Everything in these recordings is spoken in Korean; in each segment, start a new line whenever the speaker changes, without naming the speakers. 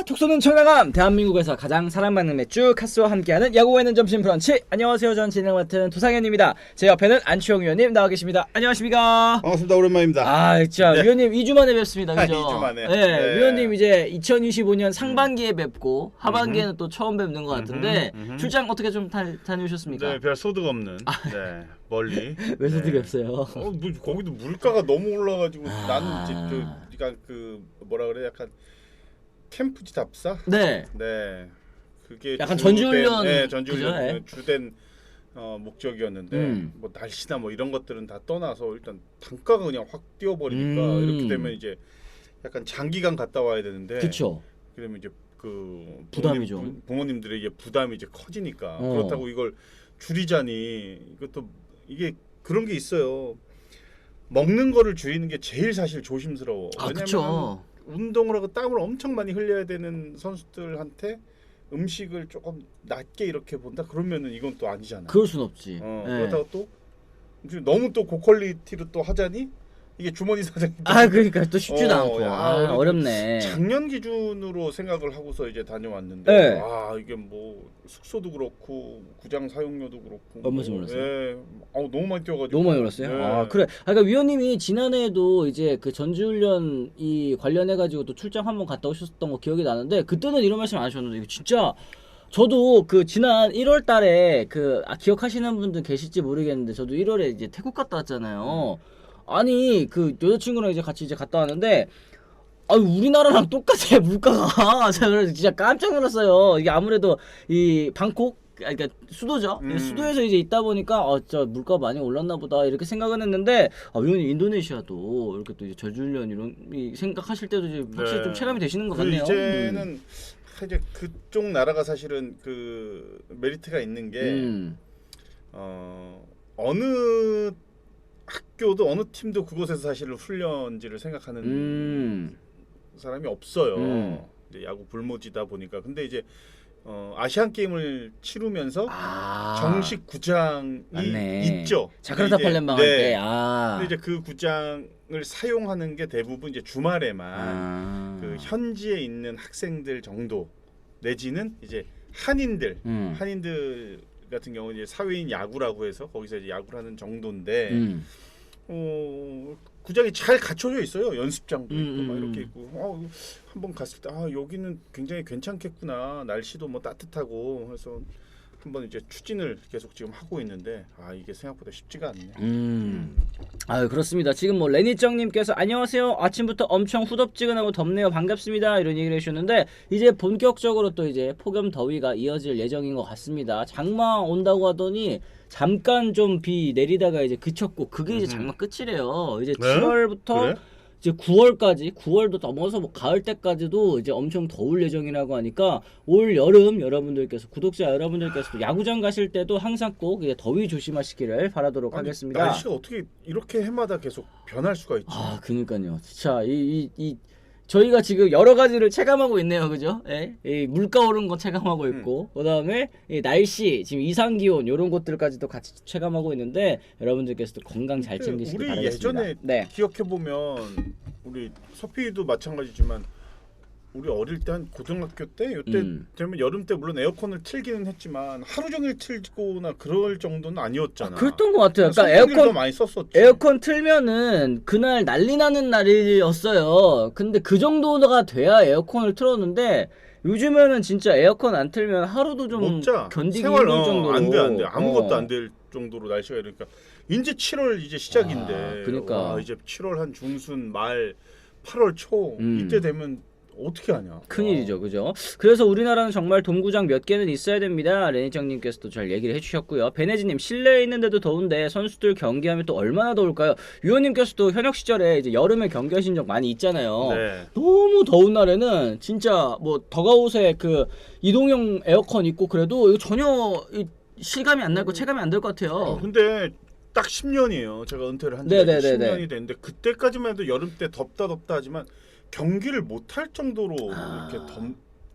톡 쏘는 청량함, 대한민국에서 가장 사랑받는 맥주 카스와 함께하는 야구에는 점심 브런치. 안녕하세요, 전 진행 맡은 도상현입니다. 제 옆에는 안치홍 위원님 나와 계십니다. 안녕하십니까?
반갑습니다. 오랜만입니다.
아, 진짜
네.
위원님 2주 만에 뵙습니다. 그죠?
2주 만에.
네,
네.
위원님 이제 2025년 상반기에 뵙고 하반기에는 또 처음 뵙는 것 같은데 출장 어떻게 좀 다녀오셨습니까?
네, 별 소득 없는. 네, 멀리.
왜 소득이
네.
없어요?
뭐 거기도 물가가 너무 올라가지고 나는 이제 그러니까 그 뭐라 그래 약간 캠프지 답사?
네.
네, 그게
약간 전지훈련.
네, 전지훈련
그죠? 네.
주된 목적이었는데 뭐 날씨나 뭐 이런 것들은 다 떠나서 일단 단가가 그냥 확 뛰어버리니까 이렇게 되면 이제 약간 장기간 갔다 와야 되는데.
그쵸.
그러면 이제 그
부담이죠.
부모님들에게 부담이 이제 커지니까 그렇다고 이걸 줄이자니 이것도 이게 그런 게 있어요. 먹는 거를 줄이는 게 제일 사실 조심스러워.
아,
왜냐면
그쵸.
운동을 하고 땀을 엄청 많이 흘려야 되는 선수들한테 음식을 조금 낮게 이렇게 본다 그러면은 이건 또 아니잖아.
그럴 순 없지. 네.
그렇다고 또 너무 또 고퀄리티로 또 하자니 이게 주머니 사정이
그러니까 또 쉽지도 않고. 어렵네.
작년 기준으로 생각을 하고서 이제 다녀왔는데
네.
이게 뭐 숙소도 그렇고 구장 사용료도 그렇고
얼마쯤 올랐어요?
예, 너무 많이 뛰어가지고
너무 많이 올랐어요?
네.
그래. 그러니까 위원님이 지난해에도 이제 그 전지훈련 이 관련해가지고 또 출장 한번 갔다 오셨던 거 기억이 나는데 그때는 이런 말씀 안 하셨는데 이거 진짜 저도 그 지난 1월 달에 기억하시는 분들 계실지 모르겠는데 저도 1월에 이제 태국 갔다 왔잖아요. 아니 그 여자친구랑 이제 같이 갔다 왔는데 우리나라랑 똑같아 물가가. 제가 그래서 진짜 깜짝 놀랐어요. 이게 아무래도 이 방콕 그러니까 수도죠. 수도에서 이제 있다 보니까 저 물가 많이 올랐나 보다 이렇게 생각은 했는데 위원님 인도네시아도 이렇게 또 이제 저준련 이런 생각하실 때도 이제 확실히 좀 체감이 되시는 것 같네요.
이제는 이제 그쪽 나라가 사실은 그 메리트가 있는 게 어느 학교도 어느 팀도 그곳에서 사실 훈련지를 생각하는 사람이 없어요. 이제 야구 불모지다 보니까. 근데 이제 아시안 게임을 치르면서 정식 구장이
맞네.
있죠.
자카르타 팔렘방 할 때.
근데 이제 그 구장을 사용하는 게 대부분 이제 주말에만 그 현지에 있는 학생들 정도 내지는 이제 한인들 같은 경우는 이제 사회인 야구라고 해서 거기서 이제 야구를 하는 정도인데 구장이 잘 갖춰져 있어요. 연습장도 있고 막 이렇게 있고 한번 갔을 때 여기는 굉장히 괜찮겠구나. 날씨도 뭐 따뜻하고 그래서 한번 이제 추진을 계속 지금 하고 있는데 이게 생각보다 쉽지가 않네.
그렇습니다. 지금 뭐 레니정님께서 안녕하세요. 아침부터 엄청 후덥지근하고 덥네요. 반갑습니다. 이런 얘기를 해주셨는데 이제 본격적으로 또 이제 폭염 더위가 이어질 예정인 것 같습니다. 장마 온다고 하더니 잠깐 좀 비 내리다가 이제 그쳤고 그게 이제 장마 끝이래요. 이제
네?
7월부터
그래?
이제 9월까지 9월도 넘어서 뭐 가을 때까지도 이제 엄청 더울 예정이라고 하니까 올 여름 여러분들께서 구독자 여러분들께서도 야구장 가실 때도 항상 꼭 이제 더위 조심하시기를 바라도록 하겠습니다.
날씨가 어떻게 이렇게 해마다 계속 변할 수가 있지?
그니까요. 진짜 저희가 지금 여러 가지를 체감하고 있네요, 그죠? 예? 이 물가 오른 거 체감하고 있고, 그다음에 이 날씨, 지금 이상 기온 이런 것들까지도 같이 체감하고 있는데 여러분들께서도 건강 잘 챙기시기
우리
바라겠습니다.
예전에 기억해 보면 우리 서피도 마찬가지지만 우리 어릴 때 한 고등학교 때 요때 되면 여름 때 물론 에어컨을 틀기는 했지만 하루 종일 틀거나 그럴 정도는 아니었잖아.
그랬던 것 같아요. 그러니까
에어컨 많이 썼었지.
에어컨 틀면은 그날 난리 나는 날이었어요. 근데 그 정도가 돼야 에어컨을 틀었는데 요즘에는 진짜 에어컨 안 틀면 하루도 좀 견디기 힘들 정도로
안돼 아무것도 안 될 정도로 날씨가 이러니까 이제 7월 이제 시작인데
그러니까
이제 7월 한 중순 말 8월 초 이때 되면 어떻게 하냐.
큰일이죠, 그죠? 그래서 우리나라는 정말 동구장 몇 개는 있어야 됩니다. 레니장님께서도 잘 얘기를 해주셨고요. 베네지님 실내에 있는데도 더운데 선수들 경기하면 또 얼마나 더울까요? 위원님께서도 현역 시절에 이제 여름에 경기하신 적 많이 있잖아요.
네.
너무 더운 날에는 진짜 뭐 더가웃에 그 이동형 에어컨 있고 그래도 이거 전혀 실감이 안 나고 체감이 안 될 것 같아요.
근데 딱 10년이에요. 제가 은퇴를 한 지 10년이 됐는데 그때까지만 해도 여름 때 덥다 하지만 경기를 못할 정도로 이렇게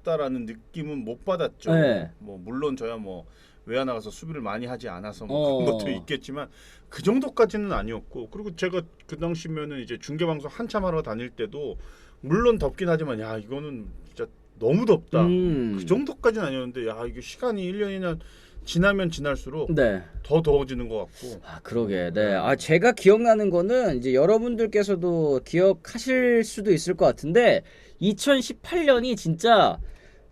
덥다라는 느낌은 못 받았죠.
네.
뭐 물론 저야 뭐 외야 나가서 수비를 많이 하지 않아서 뭐 그런 것도 있겠지만 그 정도까지는 아니었고 그리고 제가 그 당시면은 이제 중계 방송 한참 하러 다닐 때도 물론 덥긴 하지만 야 이거는 진짜 너무 덥다. 그 정도까지는 아니었는데 야 이게 시간이 1년이나 지나면 지날수록
네.
더 더워지는 것 같고.
아, 그러게. 네. 아, 제가 기억나는 거는 이제 여러분들께서도 기억하실 수도 있을 것 같은데 2018년이 진짜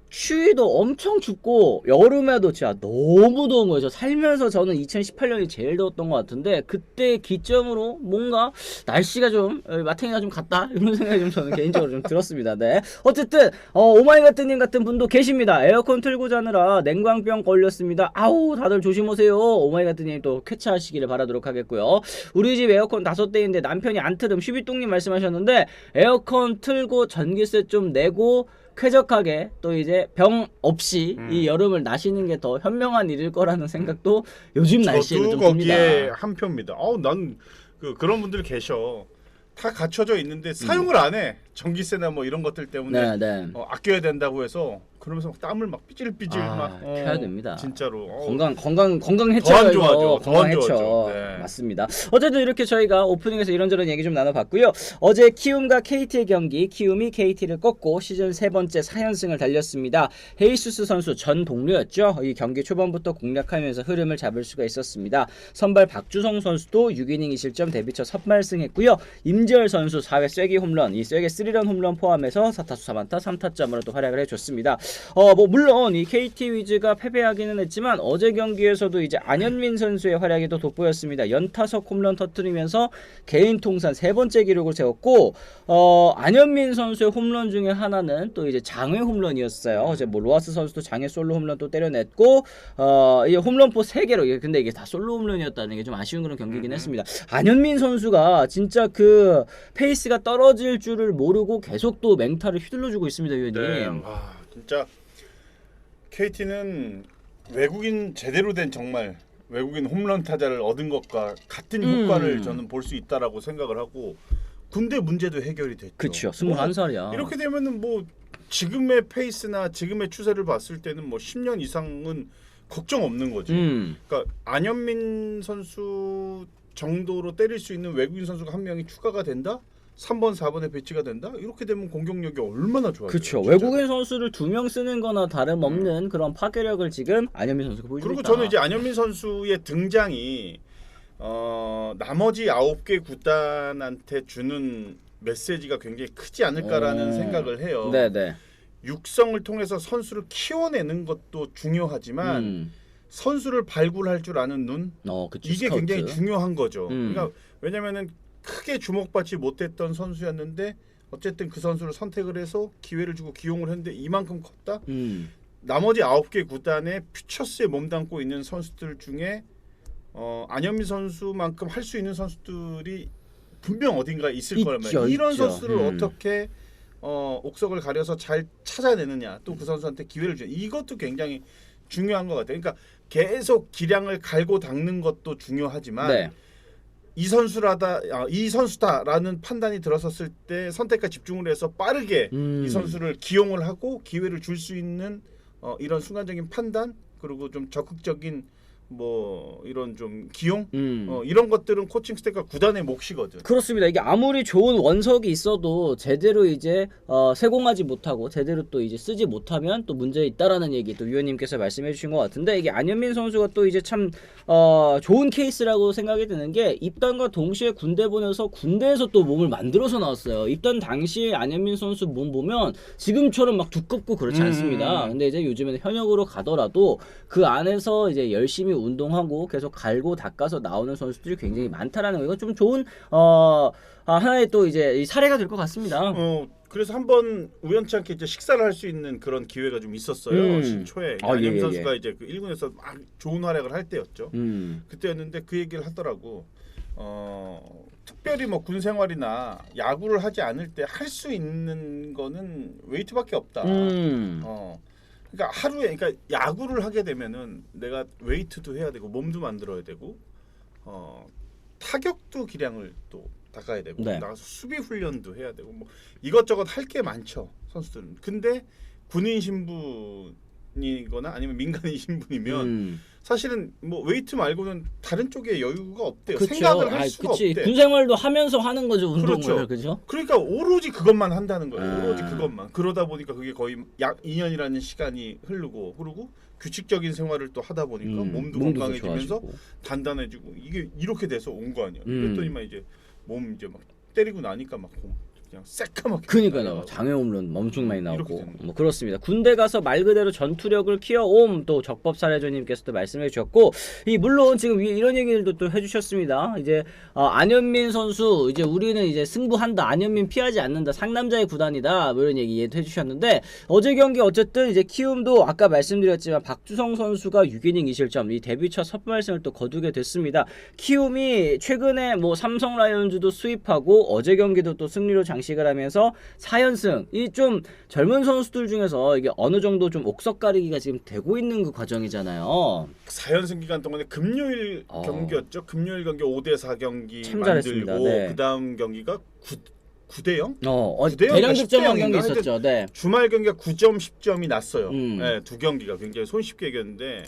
추위도 엄청 춥고 여름에도 진짜 너무 더운 거예요. 저 살면서 저는 2018년이 제일 더웠던 것 같은데 그때 기점으로 뭔가 날씨가 좀 마탱이가 좀 같다 이런 생각이 좀 저는 개인적으로 좀 들었습니다. 네. 어쨌든 오마이갓님 같은 분도 계십니다. 에어컨 틀고 자느라 냉광병 걸렸습니다. 아우 다들 조심하세요. 오마이갓님 또 쾌차하시기를 바라도록 하겠고요. 우리 집 에어컨 5대인데 남편이 안 틀음. 휘비똥님 말씀하셨는데 에어컨 틀고 전기세 좀 내고 쾌적하게 또 이제 병 없이 이 여름을 나시는 게 더 현명한 일일 거라는 생각도 요즘 날씨에는 좀 듭니다.
거기에 한 표입니다. 난 그런 분들 계셔. 다 갖춰져 있는데 사용을 안 해. 전기세나 뭐 이런 것들 때문에
네.
아껴야 된다고 해서 그러면서 막 땀을 막 삐질삐질 막
펴야 됩니다.
진짜로.
건강 해쳐.
더안 좋아져.
건강 해쳐.
네.
맞습니다. 어쨌든 이렇게 저희가 오프닝에서 이런저런 얘기 좀 나눠봤고요. 어제 키움과 KT의 경기, 키움이 KT를 꺾고 시즌 3번째 4연승을 달렸습니다. 헤이수스 선수 전 동료였죠. 이 경기 초반부터 공략하면서 흐름을 잡을 수가 있었습니다. 선발 박주성 선수도 6이닝 2실점 데뷔첫 선발승했고요. 임지열 선수 4회 쐐기 홈런, 이 쐐기 3런 홈런 포함해서 4타수 4안타 3타점으로 또 활약을 해줬습니다. 물론 이 KT 위즈가 패배하기는 했지만 어제 경기에서도 이제 안현민 선수의 활약이 또 돋보였습니다. 연타석 홈런 터뜨리면서 개인 통산 3번째 기록을 세웠고 안현민 선수의 홈런 중에 하나는 또 이제 장외 홈런이었어요. 어제 뭐 로하스 선수도 장외 솔로 홈런 또 때려냈고 이 홈런포 3개로 근데 이게 다 솔로 홈런이었다는 게 좀 아쉬운 그런 경기긴 했습니다. 안현민 선수가 진짜 그 페이스가 떨어질 줄을 모르고 계속 또 맹타를 휘둘러주고 있습니다, 위원님.
네. 진짜 KT는 외국인 제대로 된 정말 외국인 홈런 타자를 얻은 것과 같은 효과를 저는 볼 수 있다라고 생각을 하고 군대 문제도 해결이 됐죠.
그렇죠. 21살이야.
이렇게 되면은 뭐 지금의 페이스나 지금의 추세를 봤을 때는 뭐 10년 이상은 걱정 없는 거지. 그러니까 안현민 선수 정도로 때릴 수 있는 외국인 선수가 한 명이 추가가 된다? 3번, 4번에 배치가 된다? 이렇게 되면 공격력이 얼마나 좋아요.
그렇죠. 외국인 선수를 2명 쓰는 거나 다름없는 그런 파괴력을 지금 안현민 선수가 보여주고
그리고
있다.
저는 이제 안현민 선수의 등장이 나머지 9개 구단한테 주는 메시지가 굉장히 크지 않을까라는 생각을 해요.
네네.
육성을 통해서 선수를 키워내는 것도 중요하지만 선수를 발굴할 줄 아는 눈
그쵸,
이게
스카우트.
굉장히 중요한 거죠. 그러니까 왜냐면은 크게 주목받지 못했던 선수였는데 어쨌든 그 선수를 선택을 해서 기회를 주고 기용을 했는데 이만큼 컸다. 나머지 9개 구단의 퓨처스에 몸담고 있는 선수들 중에 안현민 선수만큼 할 수 있는 선수들이 분명 어딘가 있을 거라면 이런 선수를 어떻게 옥석을 가려서 잘 찾아내느냐 또 그 선수한테 기회를 줘 이것도 굉장히 중요한 것 같아요. 그러니까 계속 기량을 갈고 닦는 것도 중요하지만
네.
이 선수다라는 판단이 들어섰을 때 선택과 집중을 해서 빠르게 이 선수를 기용을 하고 기회를 줄 수 있는 이런 순간적인 판단 그리고 좀 적극적인 뭐 이런 좀 기용 이런 것들은 코칭 스태프가 구단의 몫이거든.
그렇습니다. 이게 아무리 좋은 원석이 있어도 제대로 이제 세공하지 못하고 제대로 또 이제 쓰지 못하면 또 문제 있다라는 얘기 또 위원님께서 말씀해주신 것 같은데 이게 안현민 선수가 또 이제 참 좋은 케이스라고 생각이 드는 게 입단과 동시에 군대 보내서 군대에서 또 몸을 만들어서 나왔어요. 입단 당시에 안현민 선수 몸 보면 지금처럼 막 두껍고 그렇지 않습니다. 근데 이제 요즘에는 현역으로 가더라도 그 안에서 이제 열심히 운동하고 계속 갈고 닦아서 나오는 선수들이 굉장히 많다라는 거. 이거 좀 좋은 하나의 또 이제 사례가 될 것 같습니다.
그래서 한번 우연치 않게 이제 식사를 할 수 있는 그런 기회가 좀 있었어요. 신초에 안현민 선수가 이제 그 1군에서 막 좋은 활약을 할 때였죠. 그때였는데 그 얘기를 하더라고. 특별히 뭐 군 생활이나 야구를 하지 않을 때 할 수 있는 거는 웨이트밖에 없다. 그러니까 하루에 그러니까 야구를 하게 되면은 내가 웨이트도 해야 되고 몸도 만들어야 되고 타격도 기량을 또 닦아야 되고 나가서 수비 훈련도 해야 되고 뭐 이것저것 할 게 많죠 선수들은. 근데 군인 신분이거나 아니면 민간인 신분이면 사실은 뭐 웨이트 말고는 다른 쪽에 여유가 없대요.
그쵸.
생각을 할 수가 없대.
군 생활도 하면서 하는 거죠, 운동을.
그렇죠.
그죠?
그러니까 오로지 그것만 한다는 거예요.
아.
오로지 그것만. 그러다 보니까 그게 거의 약 2년이라는 시간이 흐르고 규칙적인 생활을 또 하다 보니까 몸도 건강해지면서
좋아지고.
단단해지고 이게 이렇게 돼서 온 거 아니야.
음.
그랬더니만 이제 몸 이제 막 때리고 나니까 막 그냥 새까맣게.
그니까요. 장애 홈런 엄청 많이
이렇게
나오고
되는
뭐 그렇습니다. 군대 가서 말 그대로 전투력을 키워옴 또 적법 사례조님께서도 말씀해 주셨고 이 물론 지금 위에 이런 얘기들도 또 해주셨습니다. 이제 안현민 선수 이제 우리는 이제 승부한다. 안현민 피하지 않는다. 상남자의 구단이다. 뭐 이런 얘기 해주셨는데 어제 경기 어쨌든 이제 키움도 아까 말씀드렸지만 박주성 선수가 6이닝 2실점 이 데뷔 첫 선발승을 또 거두게 됐습니다. 키움이 최근에 뭐 삼성 라이온즈도 수입하고 어제 경기도 또 승리로 장식을 하면서 4연승. 이 좀 젊은 선수들 중에서 이게 어느 정도 좀 옥석 가리기가 지금 되고 있는 그 과정이잖아요.
4연승 기간 동안에 금요일 경기였죠. 금요일 경기 5대4 경기
참 잘했습니다.
만들고
네.
그다음 경기가 9대0?
대량 득점한
10대0
경기
인가?
있었죠. 네.
주말 경기가 9점 10점이 났어요.
음.
네, 두 경기가 굉장히 손쉽게 이겼는데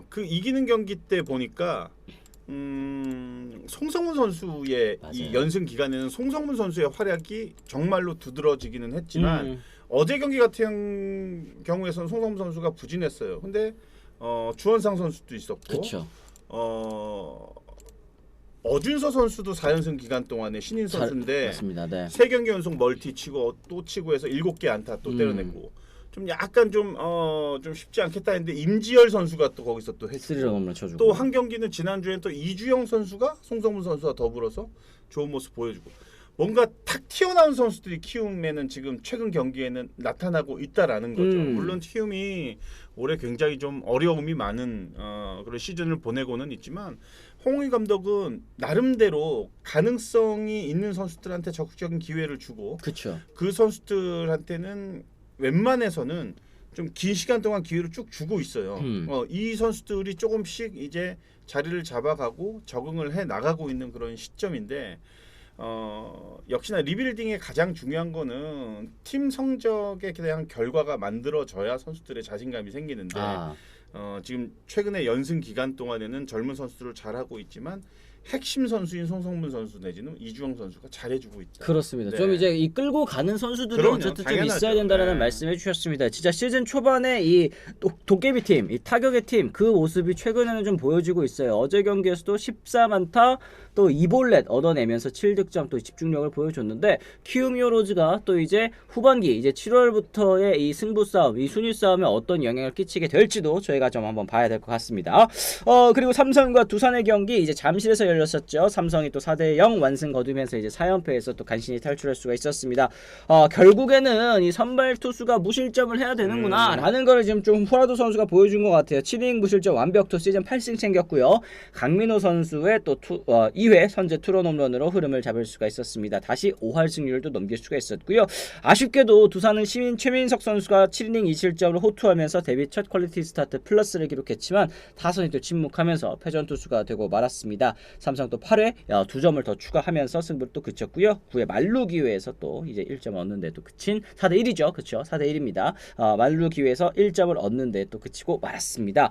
그 이기는 경기 때 보니까 송성문 선수의
맞아요.
이 연승 기간에는 송성문 선수의 활약이 정말로 두드러지기는 했지만 어제 경기 같은 경우에서는 송성문 선수가 부진했어요. 근데 주원상 선수도 있었고
그렇죠.
어준서 선수도 4연승 기간 동안에 신인 선수인데
맞습니다. 네.
3경기 연속 멀티 치고 또 치고 해서 7개 안타 또 때려냈고 좀 약간 좀 쉽지 않겠다 했는데 임지열 선수가 또 거기서 또 했고
3런 홈런 쳐주고
또 한 경기는 지난주엔 또 이주영 선수가 송성문 선수와 더불어서 좋은 모습 보여주고 뭔가 탁 튀어나온 선수들이 키움에는 지금 최근 경기에는 나타나고 있다라는 거죠. 물론 키움이 올해 굉장히 좀 어려움이 많은 그런 시즌을 보내고는 있지만 홍의 감독은 나름대로 가능성이 있는 선수들한테 적극적인 기회를 주고
그렇죠.
그 선수들한테는 웬만해서는 좀 긴 시간 동안 기회를 쭉 주고 있어요. 이 선수들이 조금씩 이제 자리를 잡아가고 적응을 해 나가고 있는 그런 시점인데 역시나 리빌딩의 가장 중요한 거는 팀 성적에 대한 결과가 만들어져야 선수들의 자신감이 생기는데 지금 최근에 연승 기간 동안에는 젊은 선수들을 잘하고 있지만 핵심 선수인 송성문 선수 내지는 이주영 선수가 잘해주고 있다.
그렇습니다.
네.
좀 이제 이 끌고 가는 선수들이
그럼요,
어쨌든
당연하죠.
좀 있어야 된다라는
네.
말씀해 주셨습니다. 진짜 시즌 초반에 이 도깨비 팀, 이 타격의 팀 그 모습이 최근에는 좀 보여지고 있어요. 어제 경기에서도 14만타 또 2볼넷 얻어내면서 7득점 또 집중력을 보여줬는데 키움 히어로즈가 또 이제 후반기 이제 7월부터의 이 승부 싸움, 이 순위 싸움에 어떤 영향을 끼치게 될지도 저희가 좀 한번 봐야 될 것 같습니다. 그리고 삼성과 두산의 경기 이제 잠실에서 열렸었죠. 삼성이 또 4대0 완승 거두면서 이제 4연패에서 또 간신히 탈출할 수가 있었습니다. 결국에는 이 선발 투수가 무실점을 해야 되는구나 라는 거를 지금 좀 후라도 선수가 보여준 것 같아요. 7이닝 무실점 완벽투 시즌 8승 챙겼고요. 강민호 선수의 또 2회 선제 투런 홈런으로 흐름을 잡을 수가 있었습니다. 다시 5할 승률도 넘길 수가 있었고요. 아쉽게도 두산은 최민석 선수가 7이닝 2실점으로 호투하면서 데뷔 첫 퀄리티 스타트 플러스를 기록했지만 타선이 또 침묵하면서 패전 투수가 되고 말았습니다. 삼성 또 8회 2점을 더 추가하면서 승부를 또 그쳤고요. 9회 만루 기회에서 또 이제 1점 얻는데 또 그친 4대1이죠. 그렇죠. 4대1입니다. 만루 기회에서 1점을 얻는데 또 그치고 말았습니다.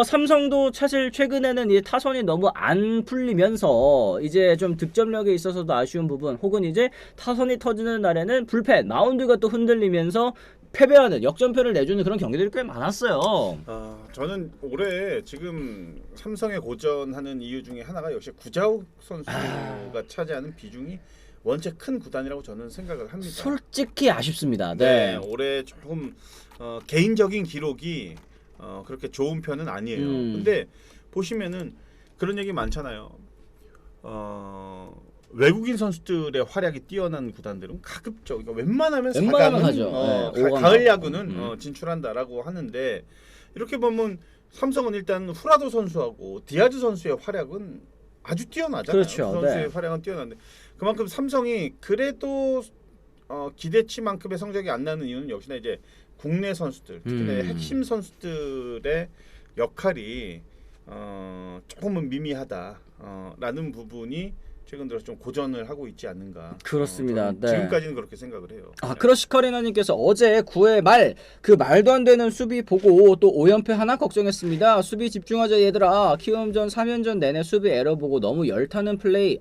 삼성도 사실 최근에는 이 타선이 너무 안 풀리면서 이제 좀 득점력에 있어서도 아쉬운 부분 혹은 이제 타선이 터지는 날에는 불펜 마운드가 또 흔들리면서 패배하는 역전패를 내주는 그런 경기들이 꽤 많았어요.
저는 올해 지금 삼성에 고전하는 이유 중에 하나가 역시 구자욱 선수가 차지하는 비중이 원체 큰 구단이라고 저는 생각을 합니다.
솔직히 아쉽습니다.
네, 올해 조금 개인적인 기록이 그렇게 좋은 편은 아니에요. 근데 보시면은 그런 얘기 많잖아요. 외국인 선수들의 활약이 뛰어난 구단들은 가급적 그러니까 웬만하면 4강은
가죠. 네,
가을 야구는 진출한다라고 하는데 이렇게 보면 삼성은 일단 후라도 선수하고 디아즈 선수의 활약은 아주 뛰어나잖아요.
그렇죠.
그 선수의
네.
활약은 뛰어난데 그만큼 삼성이 그래도 기대치만큼의 성적이 안 나는 이유는 역시나 이제 국내 선수들 특히나 핵심 선수들의 역할이 조금은 미미하다라는 부분이 최근 들어서 좀 고전을 하고 있지 않는가.
그렇습니다.
저는
네.
지금까지는 그렇게 생각을 해요.
아, 크러시카리나님께서 어제 9회 말 그 말도 안 되는 수비 보고 또 5연패 하나 걱정했습니다. 수비 집중하자 얘들아. 키움전 3연전 내내 수비 에러 보고 너무 얼타는 플레이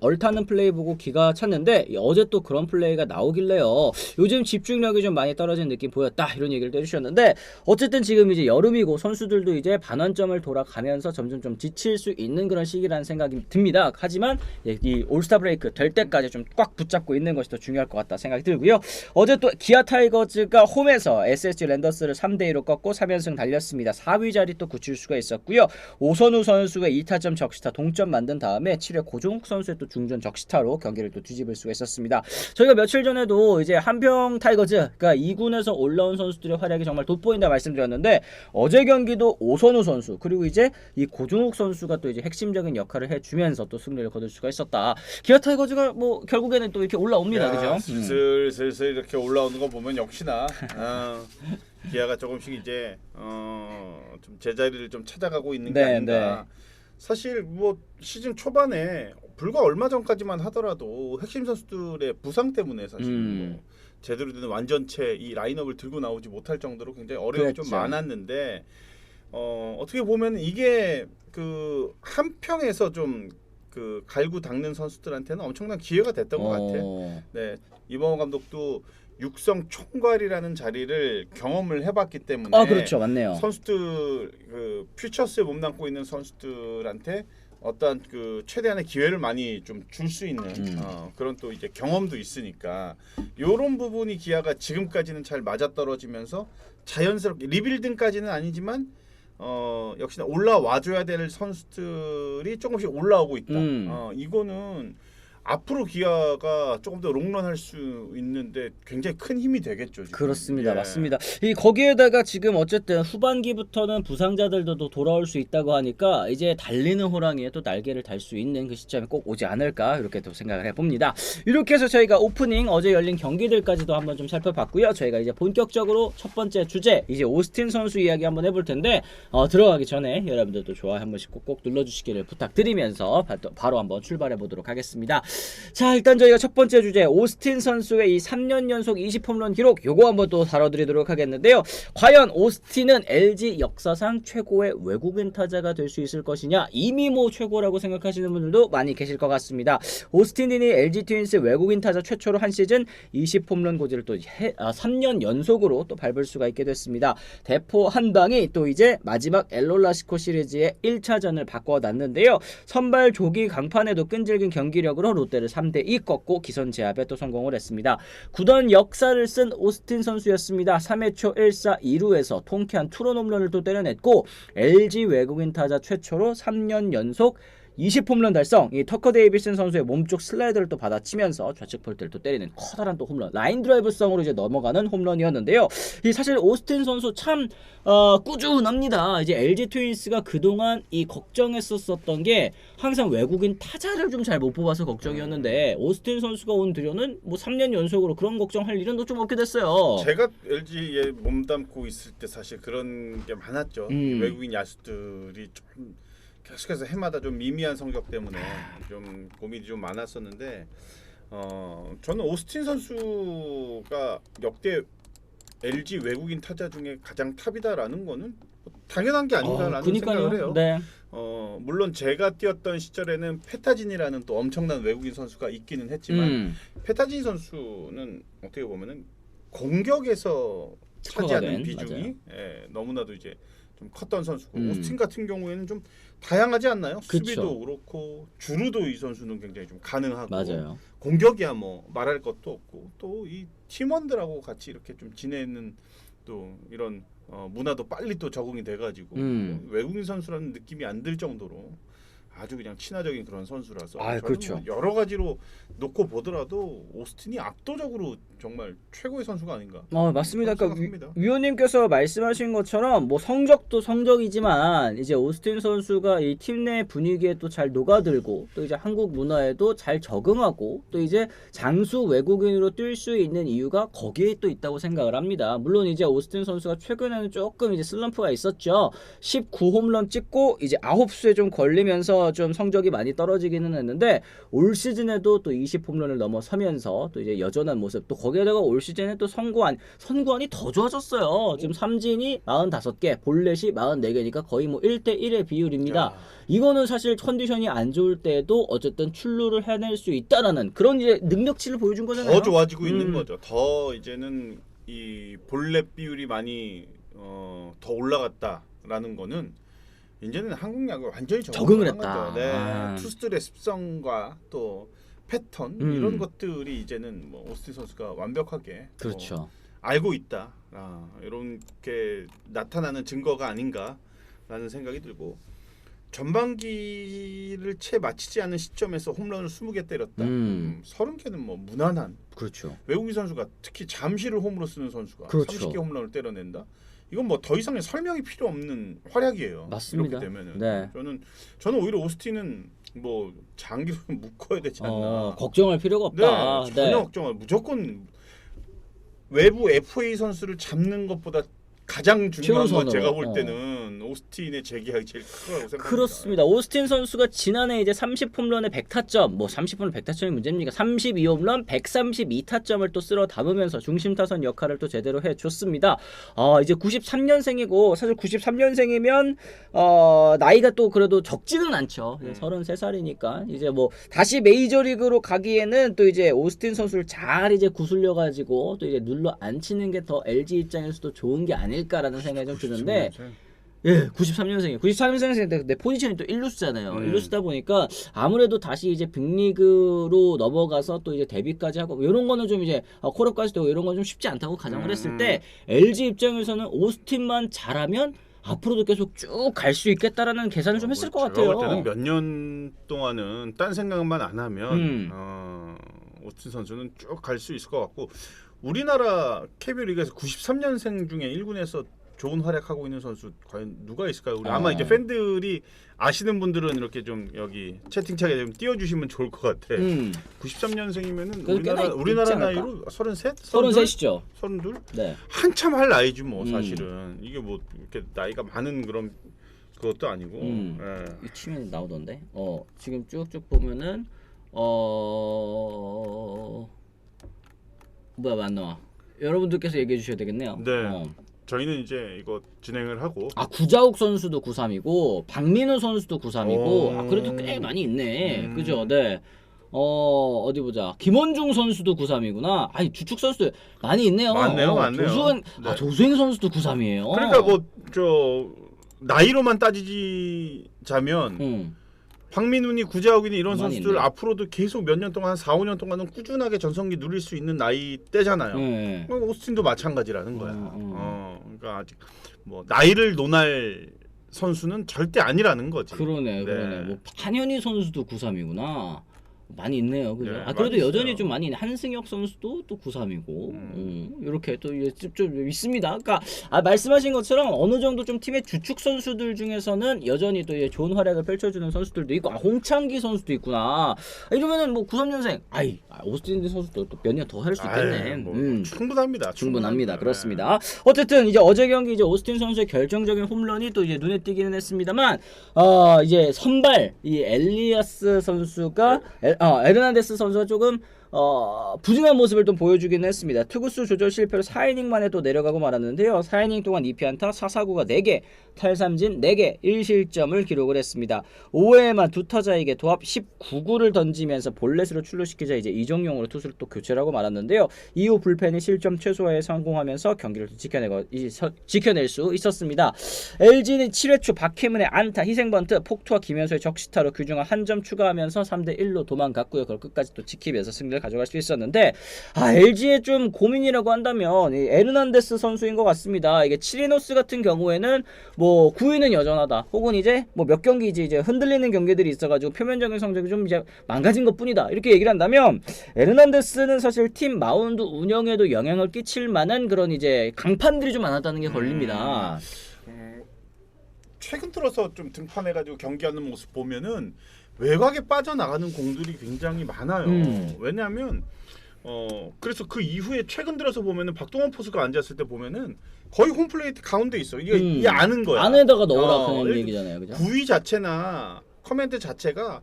보고 기가 찼는데 어제 또 그런 플레이가 나오길래요. 요즘 집중력이 좀 많이 떨어진 느낌 보였다. 이런 얘기를 해주셨는데 어쨌든 지금 이제 여름이고 선수들도 이제 반환점을 돌아가면서 점점 좀 지칠 수 있는 그런 시기라는 생각이 듭니다. 하지만 이 올스타 브레이크 될 때까지 좀 꽉 붙잡고 있는 것이 더 중요할 것 같다 생각이 들고요. 어제 또 기아 타이거즈가 홈에서 SSG 랜더스를 3대2로 꺾고 3연승 달렸습니다. 4위 자리 또 굳힐 수가 있었고요. 오선우 선수의 2타점 적시타 동점 만든 다음에 7회 고종욱 선수의 또 중전 적시타로 경기를 또 뒤집을 수가 있었습니다. 저희가 며칠 전에도 이제 한평 타이거즈 그러니까 2군에서 올라온 선수들의 활약이 정말 돋보인다 말씀드렸는데 어제 경기도 오선우 선수 그리고 이제 이 고종욱 선수가 또 이제 핵심적인 역할을 해주면서 또 승리를 거둘 수가 있었다. 기아 타이거즈가 뭐 결국에는 또 이렇게 올라옵니다. 그죠?
슬슬 이렇게 올라오는 거 보면 역시나 기아가 조금씩 이제 좀 제자리를 좀 찾아가고 있는 게
네,
아닌가. 사실 뭐 시즌 초반에 불과 얼마 전까지만 하더라도 핵심 선수들의 부상 때문에 사실 뭐 제대로 된 완전체 이 라인업을 들고 나오지 못할 정도로 굉장히 어려움이 좀 많았는데 어떻게 보면 이게 그 한평에서 좀 그 갈고 닦는 선수들한테는 엄청난 기회가 됐던 것 같아요. 네, 이범호 감독도 육성 총괄이라는 자리를 경험을 해봤기 때문에
그렇죠, 맞네요.
선수들 그 퓨처스에 몸담고 있는 선수들한테 어떤 그 최대한의 기회를 많이 좀 줄 수 있는 그런 또 이제 경험도 있으니까 이런 부분이 기아가 지금까지는 잘 맞아떨어지면서 자연스럽게 리빌딩까지는 아니지만 역시나 올라와줘야 될 선수들이 조금씩 올라오고 있다. 이거는 앞으로 기아가 조금 더 롱런할 수 있는데 굉장히 큰 힘이 되겠죠. 지금.
그렇습니다.
예.
맞습니다. 이 거기에다가 지금 어쨌든 후반기부터는 부상자들도 또 돌아올 수 있다고 하니까 이제 달리는 호랑이에 또 날개를 달 수 있는 그 시점이 꼭 오지 않을까 이렇게 또 생각을 해봅니다. 이렇게 해서 저희가 오프닝 어제 열린 경기들까지도 한번 좀 살펴봤고요. 저희가 이제 본격적으로 첫 번째 주제 이제 오스틴 선수 이야기 한번 해볼 텐데 들어가기 전에 여러분들도 좋아요 한 번씩 꼭꼭 눌러주시기를 부탁드리면서 바로 한번 출발해 보도록 하겠습니다. 자, 일단 저희가 첫 번째 주제 오스틴 선수의 이 3년 연속 20홈런 기록 요거 한번 또 다뤄드리도록 하겠는데요. 과연 오스틴은 LG 역사상 최고의 외국인 타자가 될 수 있을 것이냐, 이미 뭐 최고라고 생각하시는 분들도 많이 계실 것 같습니다. 오스틴이 LG 트윈스 외국인 타자 최초로 한 시즌 20홈런 고지를 또 3년 연속으로 또 밟을 수가 있게 됐습니다. 대포 한 방이 또 이제 마지막 엘롤라시코 시리즈의 1차전을 바꿔놨는데요. 선발 조기 강판에도 끈질긴 경기력으로 롯데를 3대2 꺾고 기선 제압에 또 성공을 했습니다. 구단 역사를 쓴 오스틴 선수였습니다. 3회 초 1사 2루에서 통쾌한 투런 홈런을 또 때려냈고 LG 외국인 타자 최초로 3년 연속 20홈런 달성. 이 터커 데이비슨 선수의 몸쪽 슬라이더를 또 받아치면서 좌측 폴대를 또 때리는 커다란 또 홈런, 라인 드라이브성으로 이제 넘어가는 홈런이었는데요. 이 사실 오스틴 선수 참 꾸준합니다. 이제 LG 트윈스가 그동안 이 걱정했었던 게 항상 외국인 타자를 좀 잘 못 뽑아서 걱정이었는데 오스틴 선수가 온 뒤로는 뭐 3년 연속으로 그런 걱정할 일은 또 좀 없게 됐어요.
제가 LG에 몸담고 있을 때 사실 그런 게 많았죠. 외국인 야수들이 좀 계속해서 해마다 좀 미미한 성적 때문에 좀 고민이 좀 많았었는데 저는 오스틴 선수가 역대 LG 외국인 타자 중에 가장 탑이다라는 거는 당연한 게 아닌가라는 생각을 해요.
네.
물론 제가 뛰었던 시절에는 페타진이라는 또 엄청난 외국인 선수가 있기는 했지만 페타진 선수는 어떻게 보면은 공격에서 차지하는 비중이 너무나도 이제 좀 컸던 선수고 오스틴 같은 경우에는 좀 다양하지 않나요?
그쵸.
수비도 그렇고 주루도 이 선수는 굉장히 좀 가능하고
맞아요.
공격이야 뭐 말할 것도 없고 또 이 팀원들하고 같이 이렇게 좀 지내는 또 이런 문화도 빨리 또 적응이 돼가지고 외국인 선수라는 느낌이 안 들 정도로 아주 그냥 친화적인 그런 선수라서 저는
그렇죠.
뭐 여러 가지로 놓고 보더라도 오스틴이 압도적으로 정말 최고의 선수가 아닌가.
맞습니다. 그러니까
생각합니다.
위원님께서 말씀하신 것처럼 뭐 성적도 성적이지만 이제 오스틴 선수가 이 팀 내 분위기에 또 잘 녹아들고 또 이제 한국 문화에도 잘 적응하고 또 이제 장수 외국인으로 뛸 수 있는 이유가 거기에 또 있다고 생각을 합니다. 물론 이제 오스틴 선수가 최근에는 조금 이제 슬럼프가 있었죠. 19홈런 찍고 이제 9수에 좀 걸리면서 좀 성적이 많이 떨어지기는 했는데 올 시즌에도 또 20홈런을 넘어서면서 또 이제 여전한 모습, 또 거기에다가 올 시즌에 또 선구안이 더 좋아졌어요. 지금 삼진이 45개, 볼넷이 44개니까 거의 뭐 1대1의 비율입니다.
야.
이거는 사실 컨디션이 안 좋을 때도 어쨌든 출루를 해낼 수 있다라는 그런 이제 능력치를 보여준 거잖아요.
더 좋아지고 있는 거죠. 더 이제는 이 볼넷 비율이 많이 더 올라갔다라는 거는 이제는 한국 야구에 완전히
적응을
한
했다.
거죠. 네.
아.
투수들의 습성과 또 패턴 이런 것들이 이제는 뭐 오스틴 선수가 완벽하게
그렇죠.
알고 있다. 이렇게 나타나는 증거가 아닌가라는 생각이 들고, 전반기를 채 마치지 않은 시점에서 홈런을 20개 때렸다. 30개는 뭐 무난한.
그렇죠.
외국인 선수가 특히 잠시를 홈으로 쓰는 선수가
그렇죠.
30개 홈런을 때려낸다. 이건 뭐 더 이상의 설명이 필요 없는 활약이에요.
맞습니다.
이렇게 되면은
네.
저는 오히려 오스틴은 뭐 장기로 묶어야 되지 않나.
걱정할 필요가 없다.
네, 전혀 걱정을 무조건 외부 FA 선수를 잡는 것보다 가장 중요한 건
최우선으로.
제가 볼 때는 오스틴의 재계약이 제일 크다고 생각합니다.
그렇습니다. 오스틴 선수가 지난해 이제 30홈런에 100타점, 뭐 30홈런 100타점이 문제입니까? 32홈런 132타점을 또 쓸어 담으면서 중심 타선 역할을 또 제대로 해줬습니다. 이제 93년생이고 사실 93년생이면 나이가 또 그래도 적지는 않죠. 33살이니까 이제 뭐 다시 메이저리그로 가기에는 또 이제 오스틴 선수를 잘 이제 구슬려 가지고 또 이제 눌러 앉히는 게 더 LG 입장에서도 좋은 게 아닐까라는 생각이 좀 드는데. 예, 93년생이에요. 93년생인데 내 포지션이 또 1루수잖아요. 1루수다 보니까 아무래도 다시 이제 빅리그로 넘어가서 또 이제 데뷔까지 하고 이런 거는 좀 이제 콜업까지 되고 이런 건 좀 쉽지 않다고 가정을 했을 때 LG 입장에서는 오스틴만 잘하면 앞으로도 계속 쭉 갈 수 있겠다라는 계산을 좀 했을 것 같아요.
제가 볼 때는 몇 년 동안은 딴 생각만 안 하면 오스틴 선수는 쭉 갈 수 있을 것 같고, 우리나라 KBO 리그에서 93년생 중에 1군에서 좋은 활약하고 있는 선수 과연 누가 있을까요? 우리 아마 이제 팬들이 아시는 분들은 이렇게 좀 여기 채팅창에 좀 띄워주시면 좋을 것 같아. 93년생이면은 우리나라 나이로 33?
33이죠.
32?
네.
한참 할 나이지 뭐 사실은. 이게 뭐 이렇게 나이가 많은 그런 그것도 아니고. 예.
이 치면 나오던데. 지금 쭉쭉 보면은 뭐야 안 나와. 여러분들께서 얘기해 주셔야 되겠네요.
네. 저희는 이제 이거 진행을 하고.
구자욱 선수도 93이고 박민우 선수도 93이고 그래도 꽤 많이 있네. 그죠? 네. 어디 보자. 김원중 선수도 93이구나. 아니 주축 선수도 많이 있네요.
많네요.
조수행 선수도 93이에요.
그러니까 뭐 나이로만 따지자면 박민훈이, 구자욱이니 이런 선수들
있네.
앞으로도 계속 몇 년 동안, 한 4, 5년 동안은 꾸준하게 전성기 누릴 수 있는 나이대잖아요.
네.
오스틴도 마찬가지라는 거야. 그러니까 아직 뭐 나이를 논할 선수는 절대 아니라는 거지.
그러네. 뭐 한현희 선수도 93이구나. 많이 있네요. 그죠?
네,
그래도
많이
여전히
있어요.
좀 많이 있네. 한승혁 선수도 또 93이고. 이렇게 또 좀 있습니다. 그러니까 말씀하신 것처럼 어느 정도 좀 팀의 주축 선수들 중에서는 여전히 또 좋은 활약을 펼쳐주는 선수들도 있고, 홍창기 선수도 있구나. 이러면은 뭐 93년생, 오스틴 선수도 또 몇 년 더 할 수 있겠네.
뭐 충분합니다.
충분합니다. 그렇습니다. 어쨌든 이제 어제 경기 이제 오스틴 선수의 결정적인 홈런이 또 이제 눈에 띄기는 했습니다만, 이제 선발 이 엘리아스 선수가 에르난데스 선수가 조금 부진한 모습을 좀 보여주기는 했습니다. 투구수 조절 실패로 4이닝 만에 또 내려가고 말았는데요. 4이닝 동안 2피안타, 4사구가 4개, 탈삼진 4개, 1실점을 기록을 했습니다. 5회에만 두 타자에게 도합 19구를 던지면서 볼넷으로 출루시키자 이제 이정용으로 투수를 또 교체를 하고 말았는데요. 이후 불펜이 실점 최소화에 성공하면서 경기를 지켜낼 수 있었습니다. LG는 7회 초 박혜문의 안타, 희생번트, 폭투와 김현수의 적시타로 규중한 한 점 추가하면서 3대1로 도망갔고요. 그걸 끝까지 또 지키면서 승리를 가져갈 수 있었는데 LG의 좀 고민이라고 한다면 이 에르난데스 선수인 것 같습니다. 이게 치리노스 같은 경우에는 뭐 9위는 여전하다. 혹은 이제 뭐 몇 경기 이제 흔들리는 경기들이 있어가지고 표면적인 성적이 좀 이제 망가진 것뿐이다. 이렇게 얘기를 한다면 에르난데스는 사실 팀 마운드 운영에도 영향을 끼칠 만한 그런 이제 강판들이 좀 많았다는 게 걸립니다.
최근 들어서 좀 등판해가지고 경기하는 모습 보면은 외곽에 빠져나가는 공들이 굉장히 많아요. 왜냐하면 그래서 그 이후에 최근 들어서 보면은 박동원 포수가 앉았을 때 보면은 거의 홈플레이트 가운데 있어. 이게 아는 거야.
안에다가 넣으라 그런 얘기잖아요, 그죠?
구위 자체나 커맨드 자체가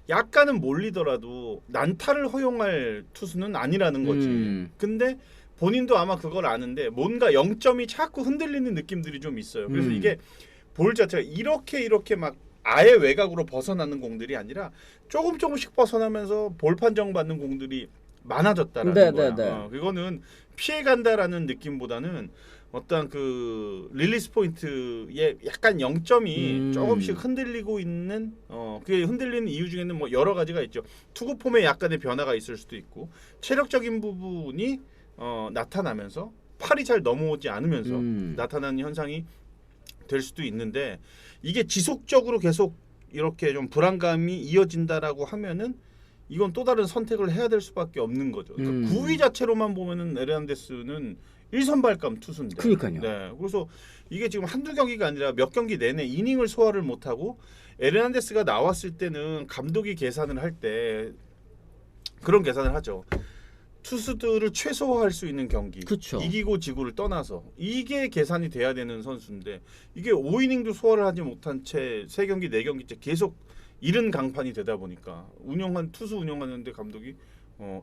약간은 몰리더라도 난타를 허용할 투수는 아니라는 거지. 근데 본인도 아마 그걸 아는데 뭔가 0점이 자꾸 흔들리는 느낌들이 좀 있어요. 그래서 이게 볼 자체가 이렇게 막 아예 외곽으로 벗어나는 공들이 아니라 조금씩 벗어나면서 볼 판정 받는 공들이 많아졌다라는 거야. 그거는 피해간다라는 느낌보다는 어떤 그 릴리스 포인트의 약간 0점이 조금씩 흔들리고 있는 그게 흔들리는 이유 중에는 뭐 여러 가지가 있죠. 투구 폼에 약간의 변화가 있을 수도 있고 체력적인 부분이 나타나면서 팔이 잘 넘어오지 않으면서 나타나는 현상이 될 수도 있는데 이게 지속적으로 계속 이렇게 좀 불안감이 이어진다라고 하면은 이건 또 다른 선택을 해야 될 수밖에 없는 거죠. 그러니까 구위 자체로만 보면은 에르난데스는 1선발감 투수인데.
그러니까요.
네. 그래서 이게 지금 한두 경기가 아니라 몇 경기 내내 이닝을 소화를 못하고 에르난데스가 나왔을 때는 감독이 계산을 할 때 그런 계산을 하죠. 투수들을 최소화할 수 있는 경기,
그쵸.
이기고 지고를 떠나서 이게 계산이 돼야 되는 선수인데 이게 5이닝도 소화를 하지 못한 채 3경기, 4경기째 계속 이른 강판이 되다 보니까 투수 운영하는데 감독이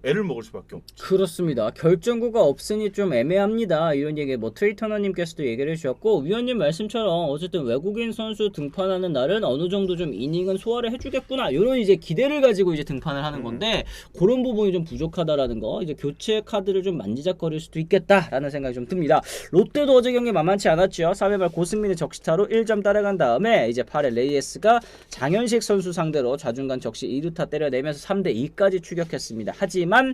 애를 먹을 수밖에 없죠.
그렇습니다. 결정구가 없으니 좀 애매합니다. 이런 얘기 뭐 트위터너님께서도 얘기를 해주셨고 위원님 말씀처럼 어쨌든 외국인 선수 등판하는 날은 어느 정도 좀 이닝은 소화를 해주겠구나 이런 이제 기대를 가지고 이제 등판을 하는 건데 그런 부분이 좀 부족하다라는 거 이제 교체 카드를 좀 만지작거릴 수도 있겠다라는 생각이 좀 듭니다. 롯데도 어제 경기 만만치 않았죠. 3회 말 고승민의 적시타로 1점 따라간 다음에 이제 8회 레이에스가 장현식 선수 상대로 좌중간 적시 2루타 때려내면서 3대2까지 추격했습니다. 하지만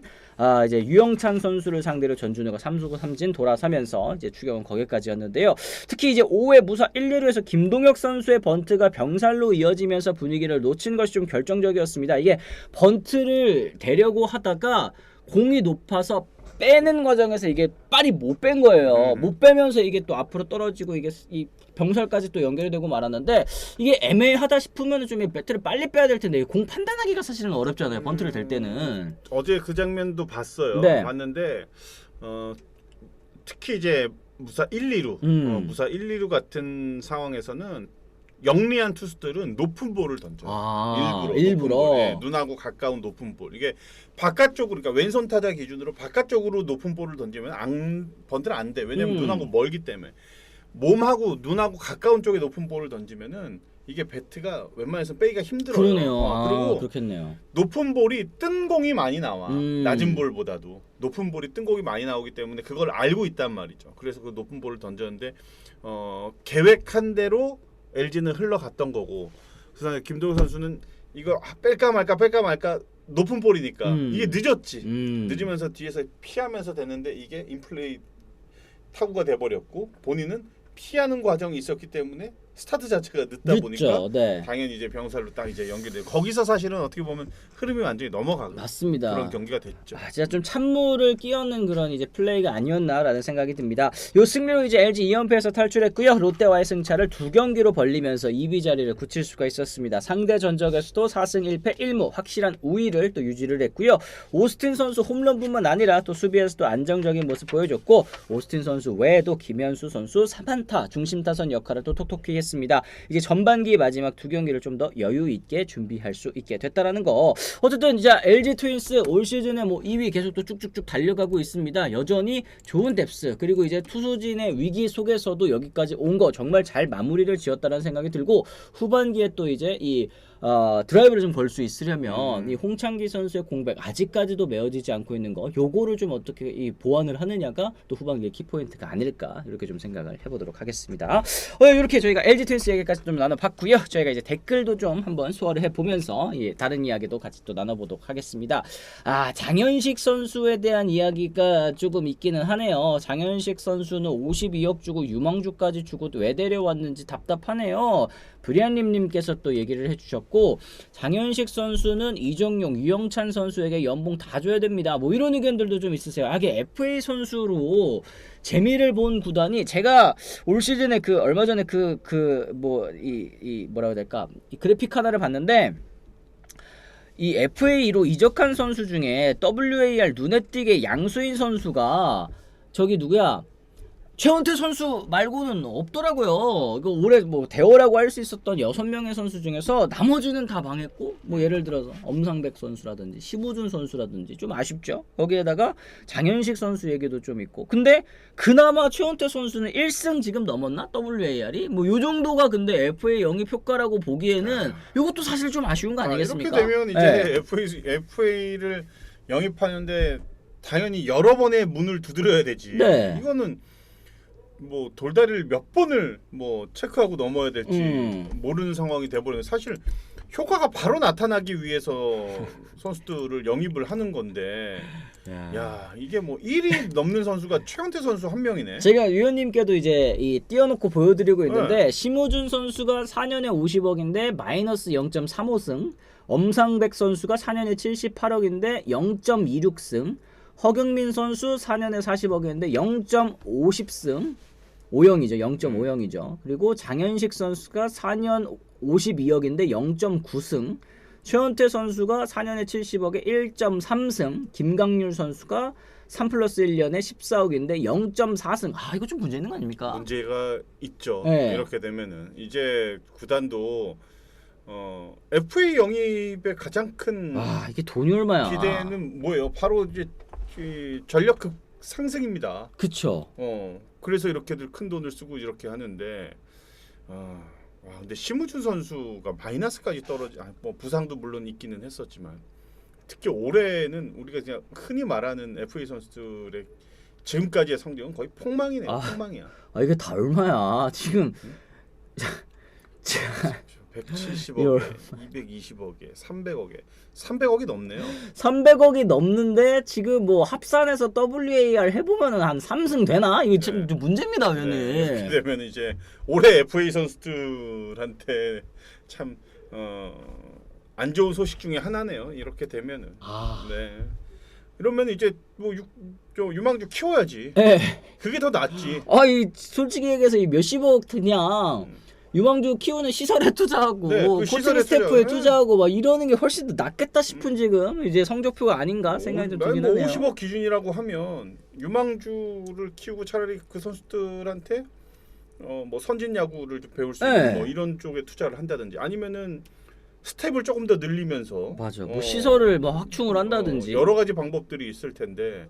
이제 유영찬 선수를 상대로 전준우가 3수구 3진 돌아서면서 이제 추격은 거기까지였는데요. 특히 이제 5회 무사 1, 2루에서 김동혁 선수의 번트가 병살로 이어지면서 분위기를 놓친 것이 좀 결정적이었습니다. 이게 번트를 대려고 하다가 공이 높아서 빼는 과정에서 이게 빨리 못 뺀 거예요. 못 빼면서 이게 또 앞으로 떨어지고 이게 이 병살까지 또 연결이 되고 말았는데 이게 애매하다 싶으면 좀 배트를 빨리 빼야 될 텐데 공 판단하기가 사실은 어렵잖아요. 번트를 댈 때는.
어제 그 장면도 봤어요.
네.
봤는데 특히 이제 무사 1, 2루, 무사 1, 2루 같은 상황에서는 영리한 투수들은 높은 볼을 던져요. 일부러. 높은 볼. 네, 눈하고 가까운 높은 볼. 이게 바깥쪽으로 그러니까 왼손 타자 기준으로 바깥쪽으로 높은 볼을 던지면 번트는 안 돼. 왜냐면 눈하고 멀기 때문에. 몸하고 눈하고 가까운 쪽에 높은 볼을 던지면은 이게 배트가 웬만해서 빼기가 힘들어요.
그러네요.
그리고
그렇겠네요.
높은 볼이 뜬 공이 많이 나와. 낮은 볼보다도 높은 볼이 뜬 공이 많이 나오기 때문에 그걸 알고 있단 말이죠. 그래서 그 높은 볼을 던졌는데 계획한 대로 LG는 흘러갔던 거고 그다음에 김도우 선수는 이거 뺄까 말까 높은 볼이니까 이게 늦었지. 늦으면서 뒤에서 피하면서 됐는데 이게 인플레이 타구가 돼버렸고 본인은 피하는 과정이 있었기 때문에 스타트 자체가 늦다 보니까
네.
당연히 이제 병살로 딱 이제 연결되고 거기서 사실은 어떻게 보면 흐름이 완전히 넘어가고
맞습니다.
그런 경기가 됐죠.
진짜 좀 찬물을 끼얹는 그런 이제 플레이가 아니었나라는 생각이 듭니다. 요 승리로 이제 LG 2연패에서 탈출했고요. 롯데와의 승차를 2경기로 벌리면서 2위 자리를 굳힐 수가 있었습니다. 상대 전적에서도 4승 1패 1무 확실한 우위를 또 유지를 했고요. 오스틴 선수 홈런뿐만 아니라 또 수비에서도 안정적인 모습 보여줬고 오스틴 선수 외에도 김현수 선수 3안타 중심 타선 역할을 또 톡톡히 했습니다. 이제 전반기 마지막 2경기를 좀 더 여유 있게 준비할 수 있게 됐다라는 거. 어쨌든 이제 LG 트윈스 올 시즌에 뭐 2위 계속 또 쭉쭉쭉 달려가고 있습니다. 여전히 좋은 뎁스 그리고 이제 투수진의 위기 속에서도 여기까지 온 거 정말 잘 마무리를 지었다는 생각이 들고 후반기에 또 이제 이 드라이브를 좀 걸 수 있으려면 이 홍창기 선수의 공백 아직까지도 메워지지 않고 있는 거 요거를 좀 어떻게 이 보완을 하느냐가 또 후반기의 키포인트가 아닐까 이렇게 좀 생각을 해보도록 하겠습니다. 이렇게 저희가 LG 트윈스 얘기까지 좀 나눠봤고요. 저희가 이제 댓글도 좀 한번 소화를 해보면서 다른 이야기도 같이 또 나눠보도록 하겠습니다. 장현식 선수에 대한 이야기가 조금 있기는 하네요. 장현식 선수는 52억 주고 유망주까지 주고 왜 데려왔는지 답답하네요. 브리안님께서 또 얘기를 해주셨고, 장현식 선수는 이정용, 유영찬 선수에게 연봉 다 줘야 됩니다. 뭐 이런 의견들도 좀 있으세요. 이게 FA 선수로 재미를 본 구단이, 제가 올 시즌에 얼마 전에 뭐라고 해야 될까, 이 그래픽 하나를 봤는데, 이 FA로 이적한 선수 중에 WAR 눈에 띄게 양수인 선수가 저기 누구야? 최원태 선수 말고는 없더라고요. 이거 올해 뭐 대어라고 할 수 있었던 6명의 선수 중에서 나머지는 다 망했고, 뭐 예를 들어서 엄상백 선수라든지 심우준 선수라든지 좀 아쉽죠. 거기에다가 장현식 선수 얘기도 좀 있고. 근데 그나마 최원태 선수는 1승 지금 넘었나? WAR이? 뭐 요 정도가 근데 FA 영입 효과라고 보기에는 이것도 사실 좀 아쉬운 거 아니겠습니까?
이렇게 되면 이제 FA를 영입하는데 당연히 여러 번의 문을 두드려야 되지.
네.
이거는 뭐 돌다리를 몇 번을 뭐 체크하고 넘어야 될지 모르는 상황이 돼버리는, 사실 효과가 바로 나타나기 위해서 선수들을 영입을 하는 건데, 야 이게 뭐 1위 넘는 선수가 최원태 선수 한 명이네.
제가 위원님께도 이제 띄워놓고 보여드리고 있는데, 심우준 선수가 4년에 50억인데 마이너스 0.35승, 엄상백 선수가 4년에 78억인데 0.26승, 허경민 선수 4년에 40억인데 0.50승, 5형이죠. 0.5형이죠. 그리고 장현식 선수가 4년 52억인데 0.9승, 최원태 선수가 4년에 70억에 1.3승, 김강률 선수가 3+1년에 14억인데 0.4승. 이거 좀 문제 있는 거 아닙니까?
문제가 있죠.
네.
이렇게 되면은 이제 구단도 FA 영입의 가장 큰
이게 돈이 얼마야?
기대는 뭐예요? 바로 이제 전력 상승입니다.
그쵸.
그래서 이렇게들 큰 돈을 쓰고 이렇게 하는데, 근데 심우준 선수가 마이너스까지 뭐 부상도 물론 있기는 했었지만, 특히 올해는 우리가 그냥 흔히 말하는 FA 선수들의 지금까지의 성적은 거의 폭망이네요. 폭망이야.
이게 다 얼마야? 지금
170억에 220억에 300억이 넘네요.
300억이 넘는데 지금 뭐 합산해서 WAR 해보면은 한 3승 되나? 이거 좀 문제입니다, 위원님.
이렇게 되면 이제 올해 FA 선수들한테 참 안 좋은 소식 중에 하나네요. 이렇게 되면은. 네. 이러면 이제 뭐 유망주 키워야지.
네.
그게 더 낫지.
솔직히 얘기해서 이 몇십억 그냥 유망주 키우는 시설에 투자하고 코칭 스태프에 투자하고 막 이러는 게 훨씬 더 낫겠다 싶은 지금 이제 성적표가 아닌가 생각이 좀 들긴 하네요.
50억 기준이라고 하면 유망주를 키우고 차라리 그 선수들한테 뭐 선진 야구를 좀 배울 수 있는 뭐 이런 쪽에 투자를 한다든지, 아니면은 스텝을 조금 더 늘리면서
뭐 시설을 뭐 확충을 한다든지
여러 가지 방법들이 있을 텐데,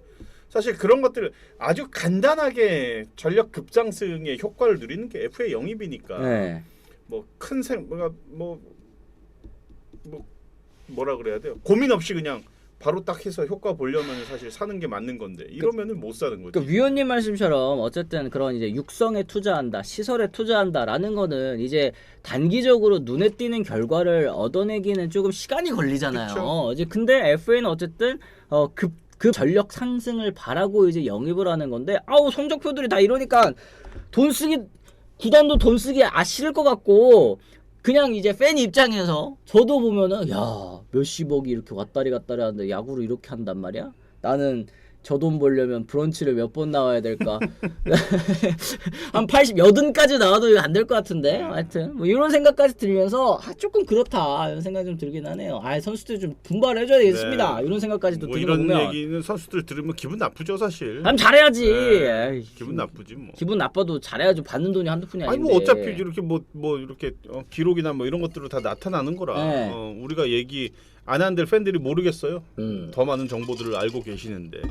사실 그런 것들을 아주 간단하게 전력 급상승의 효과를 누리는 게 FA 영입이니까 뭐 큰 뭐라 그래야 돼요? 고민 없이 그냥 바로 딱 해서 효과 보려면 사실 사는 게 맞는 건데, 이러면은 못 사는 거지.
위원님 말씀처럼 어쨌든 그런 이제 육성에 투자한다, 시설에 투자한다라는 거는 이제 단기적으로 눈에 띄는 결과를 얻어내기는 조금 시간이 걸리잖아요.
그쵸.
이제 근데 FA는 어쨌든 급 전력 상승을 바라고 이제 영입을 하는 건데, 성적표들이 다 이러니까 구단도 돈 쓰기 싫을 것 같고, 그냥 이제 팬 입장에서 저도 보면은 몇십억이 이렇게 왔다리 갔다리 하는데 야구를 이렇게 한단 말이야? 나는 저 돈 벌려면 브런치를 몇 번 나와야 될까? 한 80까지 나와도 안 될 것 같은데. 하여튼 뭐 이런 생각까지 들면서 조금 그렇다 이런 생각이 좀 들긴 하네요. 선수들 좀 분발을 해줘야 되겠습니다. 이런 생각까지도
뭐
들으면
이런 얘기는 선수들 들으면 기분 나쁘죠, 사실.
잘해야지.
기분 나쁘지 뭐.
기분 나빠도 잘해야지. 받는 돈이 한두 푼이 아닌데.
뭐 어차피 이렇게 뭐 이렇게 기록이나 뭐 이런 것들로 다 나타나는 거라. 우리가 얘기 안 한들 팬들이 모르겠어요. 더 많은 정보들을 알고 계시는데.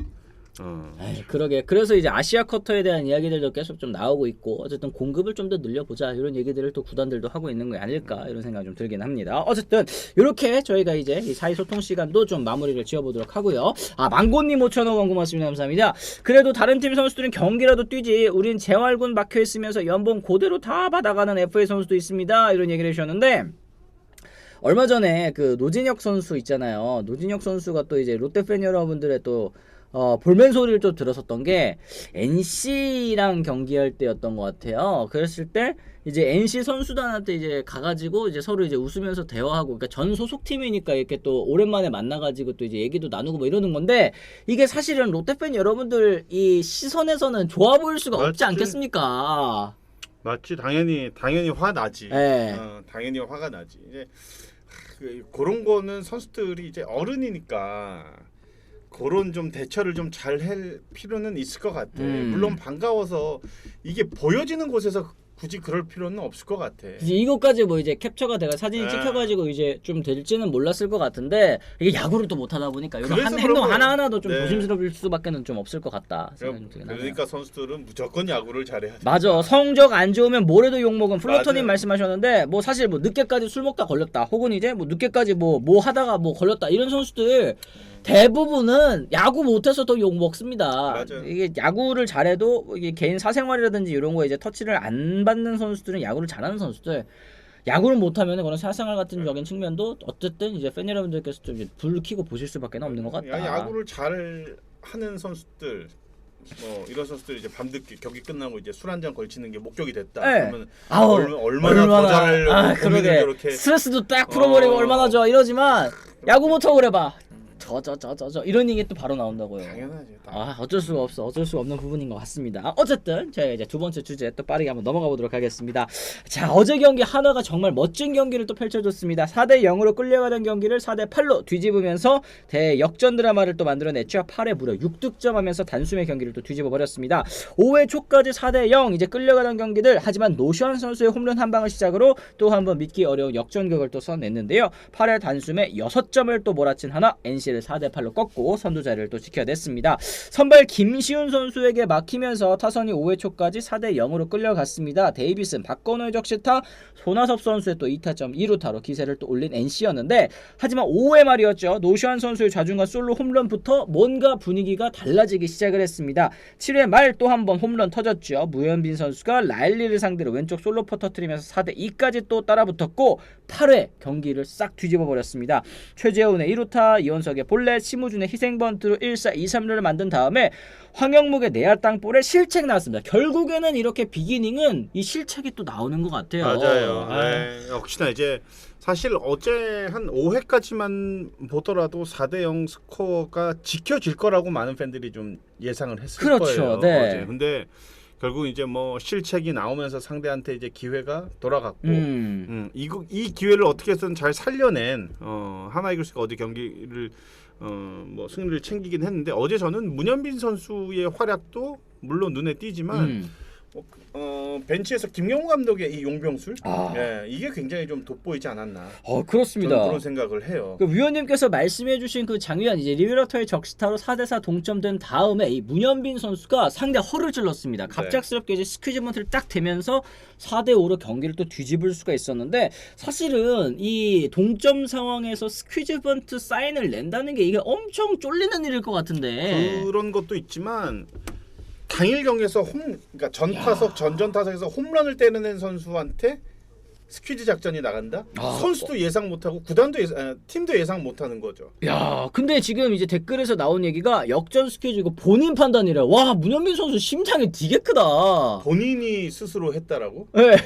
에이, 그러게. 그래서 이제 아시아 쿼터에 대한 이야기들도 계속 좀 나오고 있고 어쨌든 공급을 좀 더 늘려보자 이런 얘기들을 또 구단들도 하고 있는 게 아닐까 이런 생각 좀 들긴 합니다. 어쨌든 이렇게 저희가 이제 이 사이 소통 시간도 좀 마무리를 지어보도록 하고요. 망고님 5,000원 고맙습니다. 감사합니다. 그래도 다른 팀 선수들은 경기라도 뛰지 우린 재활군 박혀있으면서 연봉 그대로 다 받아가는 FA 선수도 있습니다. 이런 얘기를 해주셨는데 얼마 전에 그 노진혁 선수 있잖아요. 노진혁 선수가 또 이제 롯데 팬 여러분들의 또 볼멘 소리를 또 들었었던 게 NC랑 경기할 때였던 것 같아요. 그랬을 때 이제 NC 선수단한테 이제 가가지고 이제 서로 이제 웃으면서 대화하고, 그러니까 전 소속팀이니까 이렇게 또 오랜만에 만나가지고 또 이제 얘기도 나누고 뭐 이러는 건데 이게 사실은 롯데팬 여러분들 이 시선에서는 좋아 보일 수가 없지
맞지.
않겠습니까?
맞지. 당연히 화 나지.
네.
당연히 화가 나지. 이제 그런 거는 선수들이 이제 어른이니까 그런 좀 대처를 좀 잘 할 필요는 있을 것 같아. 물론 반가워서 이게 보여지는 곳에서 굳이 그럴 필요는 없을 것 같아.
이제 이것까지 뭐 이제 캡처가 돼가 사진이 찍혀가지고 이제 좀 될지는 몰랐을 것 같은데 이게 야구를 또 못하다 보니까 이런
그래서
행동
그런
하나하나도 좀
네.
조심스러울 수밖에는 좀 없을 것 같다.
그러니까 선수들은 무조건 야구를 잘해야 돼.
맞아. 성적 안 좋으면 뭐래도 욕먹은 플로터님
맞아요.
말씀하셨는데 뭐 사실 뭐 늦게까지 술 먹다 걸렸다 혹은 이제 뭐 늦게까지 뭐 하다가 뭐 걸렸다 이런 선수들 대부분은 야구 못해서 더 욕 먹습니다.
맞아요.
이게 야구를 잘해도 이게 개인 사생활이라든지 이런 거에 이제 터치를 안 받는 선수들은 야구를 잘하는 선수들. 야구를 못하면 그런 사생활 같은 적인 측면도 어쨌든 이제 팬 여러분들께서 좀 불을 켜고 보실 수밖에 없는 것 같다.
야구를 잘 하는 선수들 뭐 이런 선수들 이제 밤늦게 경기 끝나고 이제 술 한 잔 걸치는 게 목적이 됐다.
네.
그러면
아우,
얼마나 더 잘하려고 고민을
그러게.
저렇게
스트레스도 딱 풀어버리고 얼마나 좋아 이러지만 야구 못하고 그래봐. 저 이런 얘기 또 바로 나온다고요.
당연하지.
어쩔 수가 없어. 어쩔 수 없는 부분인 것 같습니다. 어쨌든 저희가 이제 두 번째 주제 또 빠르게 한번 넘어가 보도록 하겠습니다. 자, 어제 경기 한화가 정말 멋진 경기를 또 펼쳐줬습니다. 4대 0으로 끌려가던 경기를 4대 8로 뒤집으면서 대역전 드라마를 또 만들어냈죠. 8회 무려 6득점하면서 단숨에 경기를 또 뒤집어 버렸습니다. 5회 초까지 4대 0 이제 끌려가던 경기들, 하지만 노시환 선수의 홈런 한 방을 시작으로 또 한 번 믿기 어려운 역전극을 또 써냈는데요. 8회 단숨에 6점을 또 몰아친 한화, NC를 4대 8로 꺾고 선두 자리를 또 지켜냈습니다. 선발 김시훈 선수에게 막히면서 타선이 5회 초까지 4대 0으로 끌려갔습니다. 데이비슨, 박건호의 적시타, 손아섭 선수의 또 2타점 2루타로 기세를 또 올린 NC였는데, 하지만 5회 말이었죠. 노시환 선수의 좌중간 솔로 홈런부터 뭔가 분위기가 달라지기 시작을 했습니다. 7회 말 또 한 번 홈런 터졌죠. 무현빈 선수가 라일리를 상대로 왼쪽 솔로포 터뜨리면서 4대 2까지 또 따라붙었고 8회 경기를 싹 뒤집어 버렸습니다. 최재훈의 1루타, 이원석의 볼넷, 심우준의 희생번트로 1사 2삼루를 만든 다음에 황영묵의 내야 땅볼에 실책 나왔습니다. 결국에는 이렇게 비기닝은 이 실책이 또 나오는 것 같아요.
맞아요. 네, 역시나 이제 사실 어제 한 5회까지만 보더라도 4대 0 스코어가 지켜질 거라고 많은 팬들이 좀 예상을 했을
그렇죠.
거예요.
네.
어제. 근데 결국 이제 뭐 실책이 나오면서 상대한테 이제 기회가 돌아갔고 이 기회를 어떻게든 잘 살려낸 하나이글스가 어제 경기를 뭐 승리를 챙기긴 했는데, 어제 저는 문현빈 선수의 활약도 물론 눈에 띄지만 벤치에서 김경호 감독의 이 용병술, 이게 굉장히 좀 돋보이지 않았나.
그렇습니다.
저는 그런 생각을 해요.
그 위원님께서 말씀해주신 그 장면, 이제 리베라토의 적시타로 4대4 동점된 다음에 이 문현빈 선수가 상대 허를 찔렀습니다. 갑작스럽게 이제 스퀴즈먼트를 딱 대면서 4대5로 경기를 또 뒤집을 수가 있었는데, 사실은 이 동점 상황에서 스퀴즈먼트 사인을 낸다는 게 이게 엄청 쫄리는 일일 것 같은데.
그런 것도 있지만 당일 경기에서 그러니까 전전 타석에서 홈런을 때려낸 선수한테 스퀴즈 작전이 나간다? 선수도 예상 못하고 구단도 팀도 예상 못하는 거죠.
야, 근데 지금 이제 댓글에서 나온 얘기가 역전 스퀴즈고 본인 판단이래. 와, 문현빈 선수 심장이 되게 크다.
본인이 스스로 했다라고?
네.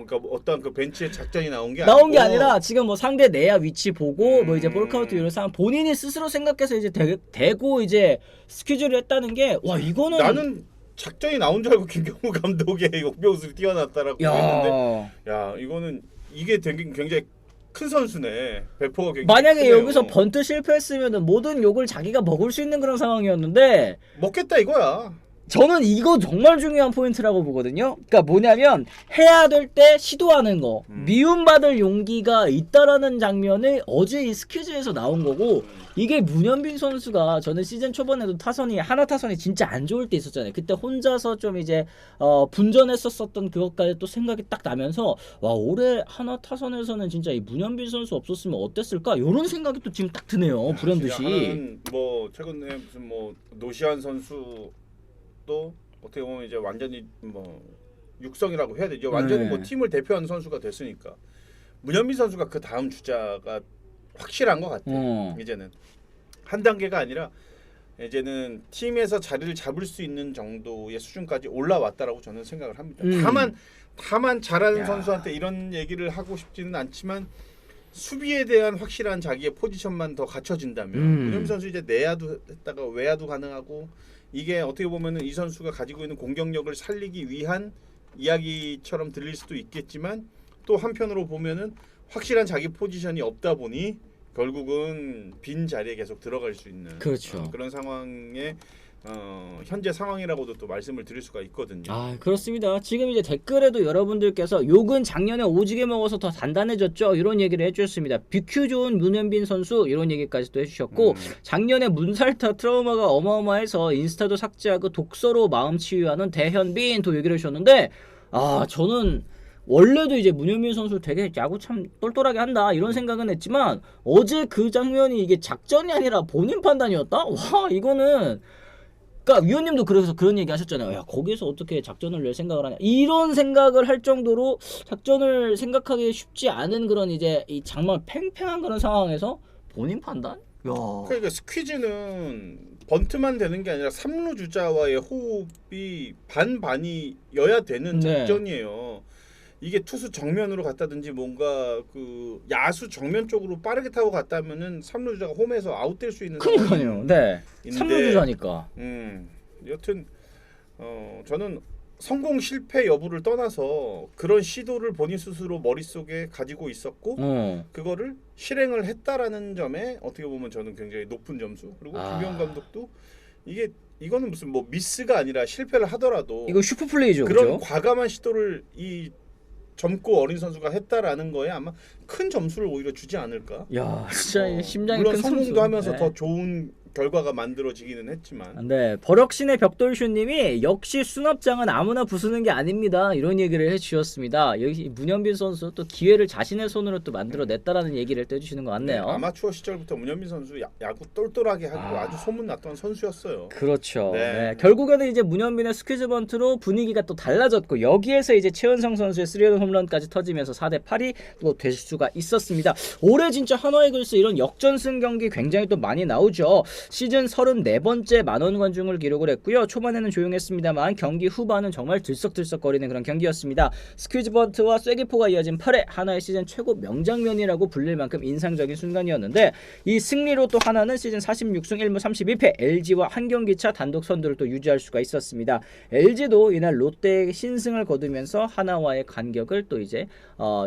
그러니까 뭐 어떤 그 벤치에 작전이 나온 게
아니라 지금 뭐 상대 내야 위치 보고 뭐 이제 볼카운트 이런 상황 본인이 스스로 생각해서 이제 대고 이제 스퀴즈를 했다는 게, 와, 이거는
나는 작전이 나온 줄 알고 김경호 감독의 용병술이 뛰어났다라고 했는데, 이거는 이게 되게 굉장히 큰 선수네. 배포가 굉장히
만약에
크네요.
여기서 번트 실패했으면은 모든 욕을 자기가 먹을 수 있는 그런 상황이었는데
먹겠다 이거야.
저는 이거 정말 중요한 포인트라고 보거든요. 그러니까 뭐냐면 해야 될 때 시도하는 거. 미움받을 용기가 있다라는 장면이 어제 이 스퀴즈에서 나온 거고 이게 문현빈 선수가 저는 시즌 초반에도 하나 타선이 진짜 안 좋을 때 있었잖아요. 그때 혼자서 좀 이제 분전했었던 그것까지 또 생각이 딱 나면서 와 올해 하나 타선에서는 진짜 이 문현빈 선수 없었으면 어땠을까? 이런 생각이 또 지금 딱 드네요. 불현듯이.
하나는 뭐 최근에 무슨 뭐 노시안 선수 또 어떻게 보면 이제 완전히 뭐 육성이라고 해야 되죠. 완전히
네.
뭐 팀을 대표하는 선수가 됐으니까 문현빈 선수가 그 다음 주자가 확실한 것 같아요. 이제는 한 단계가 아니라 이제는 팀에서 자리를 잡을 수 있는 정도의 수준까지 올라왔다라고 저는 생각을 합니다. 다만 잘하는 선수한테 이런 얘기를 하고 싶지는 않지만 수비에 대한 확실한 자기의 포지션만 더 갖춰진다면 문현빈 선수 이제 내야도 했다가 외야도 가능하고 이게 어떻게 보면은 이 선수가 가지고 있는 공격력을 살리기 위한 이야기처럼 들릴 수도 있겠지만 또 한편으로 보면은 확실한 자기 포지션이 없다 보니 결국은 빈 자리에 계속 들어갈 수 있는
그렇죠.
그런 상황에 현재 상황이라고도 또 말씀을 드릴 수가 있거든요.
아 그렇습니다. 지금 이제 댓글에도 여러분들께서 욕은 작년에 오지게 먹어서 더 단단해졌죠. 이런 얘기를 해주셨습니다. BQ 좋은 문현빈 선수 이런 얘기까지 또 해주셨고 작년에 문살타 트라우마가 어마어마해서 인스타도 삭제하고 독서로 마음 치유하는 대현빈 또 얘기를 해주셨는데 아 저는 원래도 이제 문현빈 선수 되게 야구 참 똘똘하게 한다 이런 생각은 했지만 어제 그 장면이 이게 작전이 아니라 본인 판단이었다? 와 이거는 그러니까 위원님도 그래서 그런 얘기 하셨잖아요. 야 거기서 어떻게 작전을 낼 생각을 하냐 이런 생각을 할 정도로 작전을 생각하기 쉽지 않은 그런 이제 이 정말 팽팽한 그런 상황에서 본인 판단? 야.
그러니까 스퀴즈는 번트만 되는 게 아니라 3루 주자와의 호흡이 반반이어야 되는 작전이에요. 이게 투수 정면으로 갔다든지 뭔가 그 야수 정면 쪽으로 빠르게 타고 갔다면은 3루 주자가 홈에서 아웃될 수 있는
그러니까요. 네. 3루 주자니까.
여튼 저는 성공 실패 여부를 떠나서 그런 시도를 본인 스스로 머릿속에 가지고 있었고 그거를 실행을 했다라는 점에 어떻게 보면 저는 굉장히 높은 점수. 그리고 김용 감독도 이거는 무슨 뭐 미스가 아니라 실패를 하더라도
이거 슈퍼플레이죠.
그런
그죠?
과감한 시도를 이 젊고 어린 선수가 했다라는 거에 아마 큰 점수를 오히려 주지 않을까.
야, 진짜 심장이
물론
큰
성공도
선수.
하면서
네.
더 좋은 결과가 만들어지기는 했지만.
네, 버럭신의 벽돌슈님이 역시 수납장은 아무나 부수는 게 아닙니다. 이런 얘기를 해주셨습니다. 여기 문현빈 선수 또 기회를 자신의 손으로 또 만들어냈다라는 얘기를 또 해주시는 것 같네요.
네, 아마추어 시절부터 문현빈 선수 야구 똘똘하게 하고 아주 소문났던 선수였어요.
그렇죠.
네.
네, 결국에는 이제 문현빈의 스퀴즈 번트로 분위기가 또 달라졌고 여기에서 이제 최은성 선수의 3런 홈런까지 터지면서 4대8이 또 될 수가 있었습니다. 올해 진짜 한화 이글스 이런 역전승 경기 굉장히 또 많이 나오죠. 시즌 34번째 만원 관중을 기록을 했고요. 초반에는 조용했습니다만 경기 후반은 정말 들썩들썩거리는 그런 경기였습니다. 스퀴즈 번트와 쐐기포가 이어진 8회 하나의 시즌 최고 명장면이라고 불릴 만큼 인상적인 순간이었는데 이 승리로 또 하나는 시즌 46승 1무 32패 LG와 한 경기차 단독 선두를 또 유지할 수가 있었습니다. LG도 이날 롯데의 신승을 거두면서 하나와의 간격을 또 이제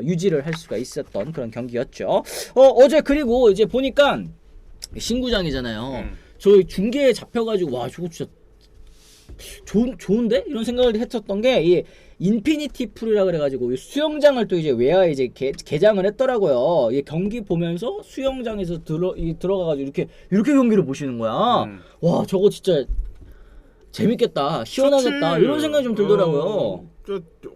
유지를 할 수가 있었던 그런 경기였죠. 어제 그리고 이제 보니까 신구장이잖아요. 저 중계에 잡혀가지고 와 저거 진짜 좋은데? 이런 생각을 했었던 게 이 인피니티 풀이라 그래가지고 수영장을 또 이제 외야에 이제 개장을 했더라고요. 이 경기 보면서 수영장에서 들어가가지고 이렇게 경기를 보시는 거야. 와 저거 진짜 재밌겠다, 시원하겠다
좋지.
이런 생각이 좀 들더라고요.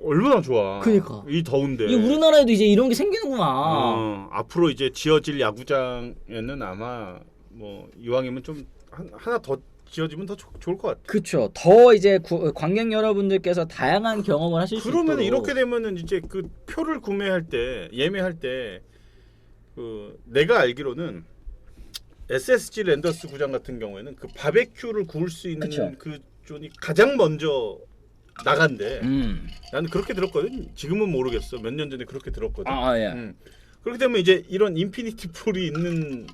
얼마나 좋아.
그니까.
이 더운데.
이 우리나라에도 이제 이런 게 생기는구나.
앞으로 이제 지어질 야구장에는 아마 뭐 이왕이면 좀 하나 더 지어지면 더 좋을 것 같아.
그렇죠. 더 이제 관객 여러분들께서 다양한 경험을 하실 수 있도록.
그러면 이렇게 되면은 이제 그 표를 구매할 때 예매할 때 그 내가 알기로는 SSG 랜더스 구장 같은 경우에는 그 바베큐를 구울 수 있는
그쵸.
그 존이 가장 먼저 나간대. 나는 그렇게 들었거든. 지금은 모르겠어. 몇 년 전에 그렇게 들었거든.
예.
그렇게 되면 이제 이런 인피니티 풀이 있는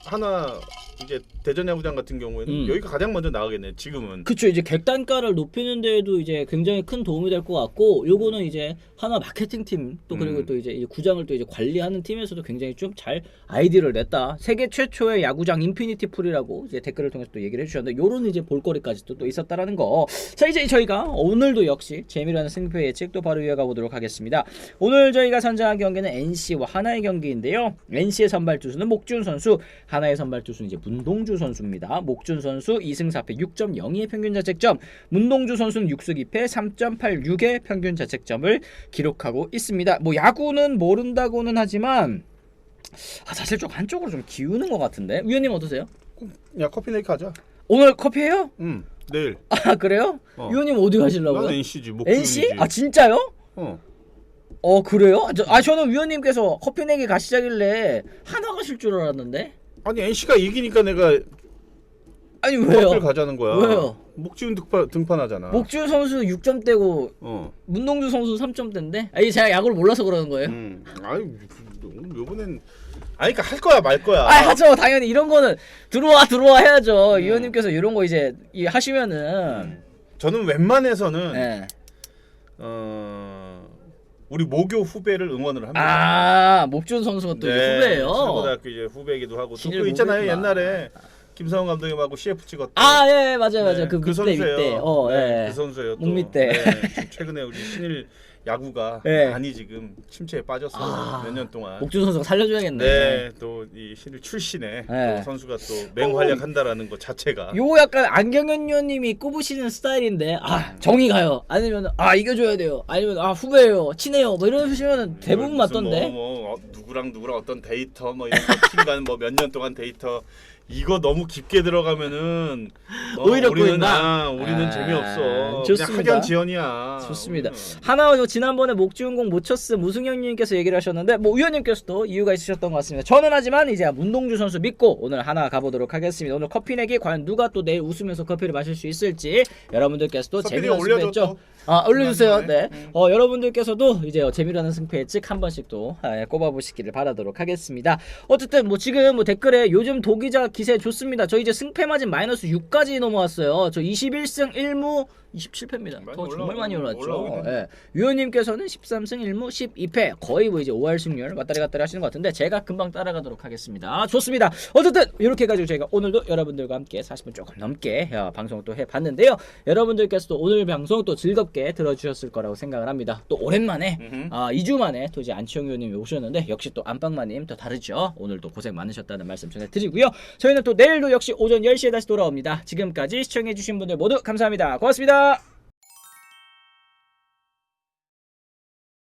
하나 이제 대전 야구장 같은 경우에는 여기가 가장 먼저 나가겠네. 지금은.
그쵸. 이제 객단가를 높이는 데에도 이제 굉장히 큰 도움이 될 것 같고, 요거는 이제 하나 마케팅 팀 또 그리고 또 이제 이 구장을 또 이제 관리하는 팀에서도 굉장히 좀 잘 아이디어를 냈다. 세계 최초의 야구장 인피니티 풀이라고 이제 댓글을 통해서 또 얘기를 해주셨는데, 요런 이제 볼거리까지도 또 있었다라는 거. 자, 이제 저희가 오늘도 역시 재미라는 승패 예측 또 바로 이어가 보도록 하겠습니다. 오늘 저희가 선정한 경기는 NC와 하나의 경기인데요. NC의 선발 투수는 목준 선수, 하나의 선발 투수는 이제 문동주 선수입니다. 목준 선수 2승 4패 6.02의 평균 자책점, 문동주 선수는 6승 2패 3.86의 평균 자책점을 기록하고 있습니다. 뭐 야구는 모른다고는 하지만 사실 좀 한쪽으로 좀 기우는 것 같은데. 위원님 어떠세요?
야, 커피 내기 하자.
오늘 커피해요?
내일.
아 그래요? 위원님 어디 가시려고요?
난 NC지.
NC? 아 진짜요? 그래요? 저는 위원님께서 커피 내기 가시자길래 하나 가실 줄 알았는데.
아니 NC가 이기니까 내가
아니 왜요?
커피를 가자는 거야.
왜요?
목지훈 등판하잖아.
목준 선수 6점대고 문동주 선수 3점대인데? 아니 제가 야구를 몰라서 그러는 거예요?
아니 요번엔 그러니까 할 거야 말 거야.
하죠. 당연히 이런 거는 들어와 해야죠. 위원님께서 이런 거 이제 하시면은
저는 웬만해서는
네.
우리 모교 후배를 응원을 합니다.
목준 선수가 또
네,
이제 후배예요.
고등학교 이제 후배이기도 하고 또 그 있잖아요.
후배구나.
옛날에 김상훈 감독님하고 CF 찍었던.
예, 맞아요.
네,
그
선수예요.
밑에.
그 선수예요. 또.
목밑대.
지금 최근에 우리 신일 야구가
네.
많이 지금 침체에 빠졌어요. 몇 년 동안.
목준 선수가 살려줘야겠네.
네, 또 이 신일 출신의 또 선수가 또 맹활약한다라는 것 자체가.
요 약간 안경현 위원님이 꼽으시는 스타일인데 정이 가요. 아니면 이겨줘야 돼요. 아니면 후배예요, 친해요. 뭐 이러시면 대부분 맞던데.
누구랑 어떤 데이터 뭐 이런 거 팀간 뭐 몇 년 동안 데이터 이거 너무 깊게 들어가면은
오히려
우리는
꼬인다?
재미없어.
좋습니다.
그냥 학연지연이야.
좋습니다. 하나 지난번에 목지훈공 못 쳤음 무승현님께서 얘기를 하셨는데 뭐 위원님께서도 이유가 있으셨던 것 같습니다. 저는 하지만 이제 문동주 선수 믿고 오늘 하나 가보도록 하겠습니다. 오늘 커피 내기 과연 누가 또 내일 웃으면서 커피를 마실 수 있을지 여러분들께서도 재미난 승패했죠. 올려주세요. 네. 여러분들께서도 이제 재미라는 승패 예측 한 번씩 또 꼽아보시기를 바라도록 하겠습니다. 어쨌든 뭐 지금 뭐 댓글에 요즘 도기자 기세 좋습니다. 저 이제 승패 마진 마이너스 6까지 넘어왔어요. 저 21승 1무 27패입니다. 정말 많이 올랐죠. 위원님께서는 13승 1무 12패 거의 뭐 이제 5할 승률 왔다리 갔다리 하시는 것 같은데 제가 금방 따라가도록 하겠습니다. 좋습니다. 어쨌든 이렇게 해가지고 저희가 오늘도 여러분들과 함께 40분 조금 넘게 방송을 또 해봤는데요. 여러분들께서도 오늘 방송 또 즐겁게 들어주셨을 거라고 생각을 합니다. 또 오랜만에 2주 만에 또 이제 안치홍 위원님이 오셨는데 역시 또 안방마님 또 다르죠. 오늘도 고생 많으셨다는 말씀 전해드리고요. 저희는 또 내일도 역시 오전 10시에 다시 돌아옵니다. 지금까지 시청해주신 분들 모두 감사합니다. 고맙습니다.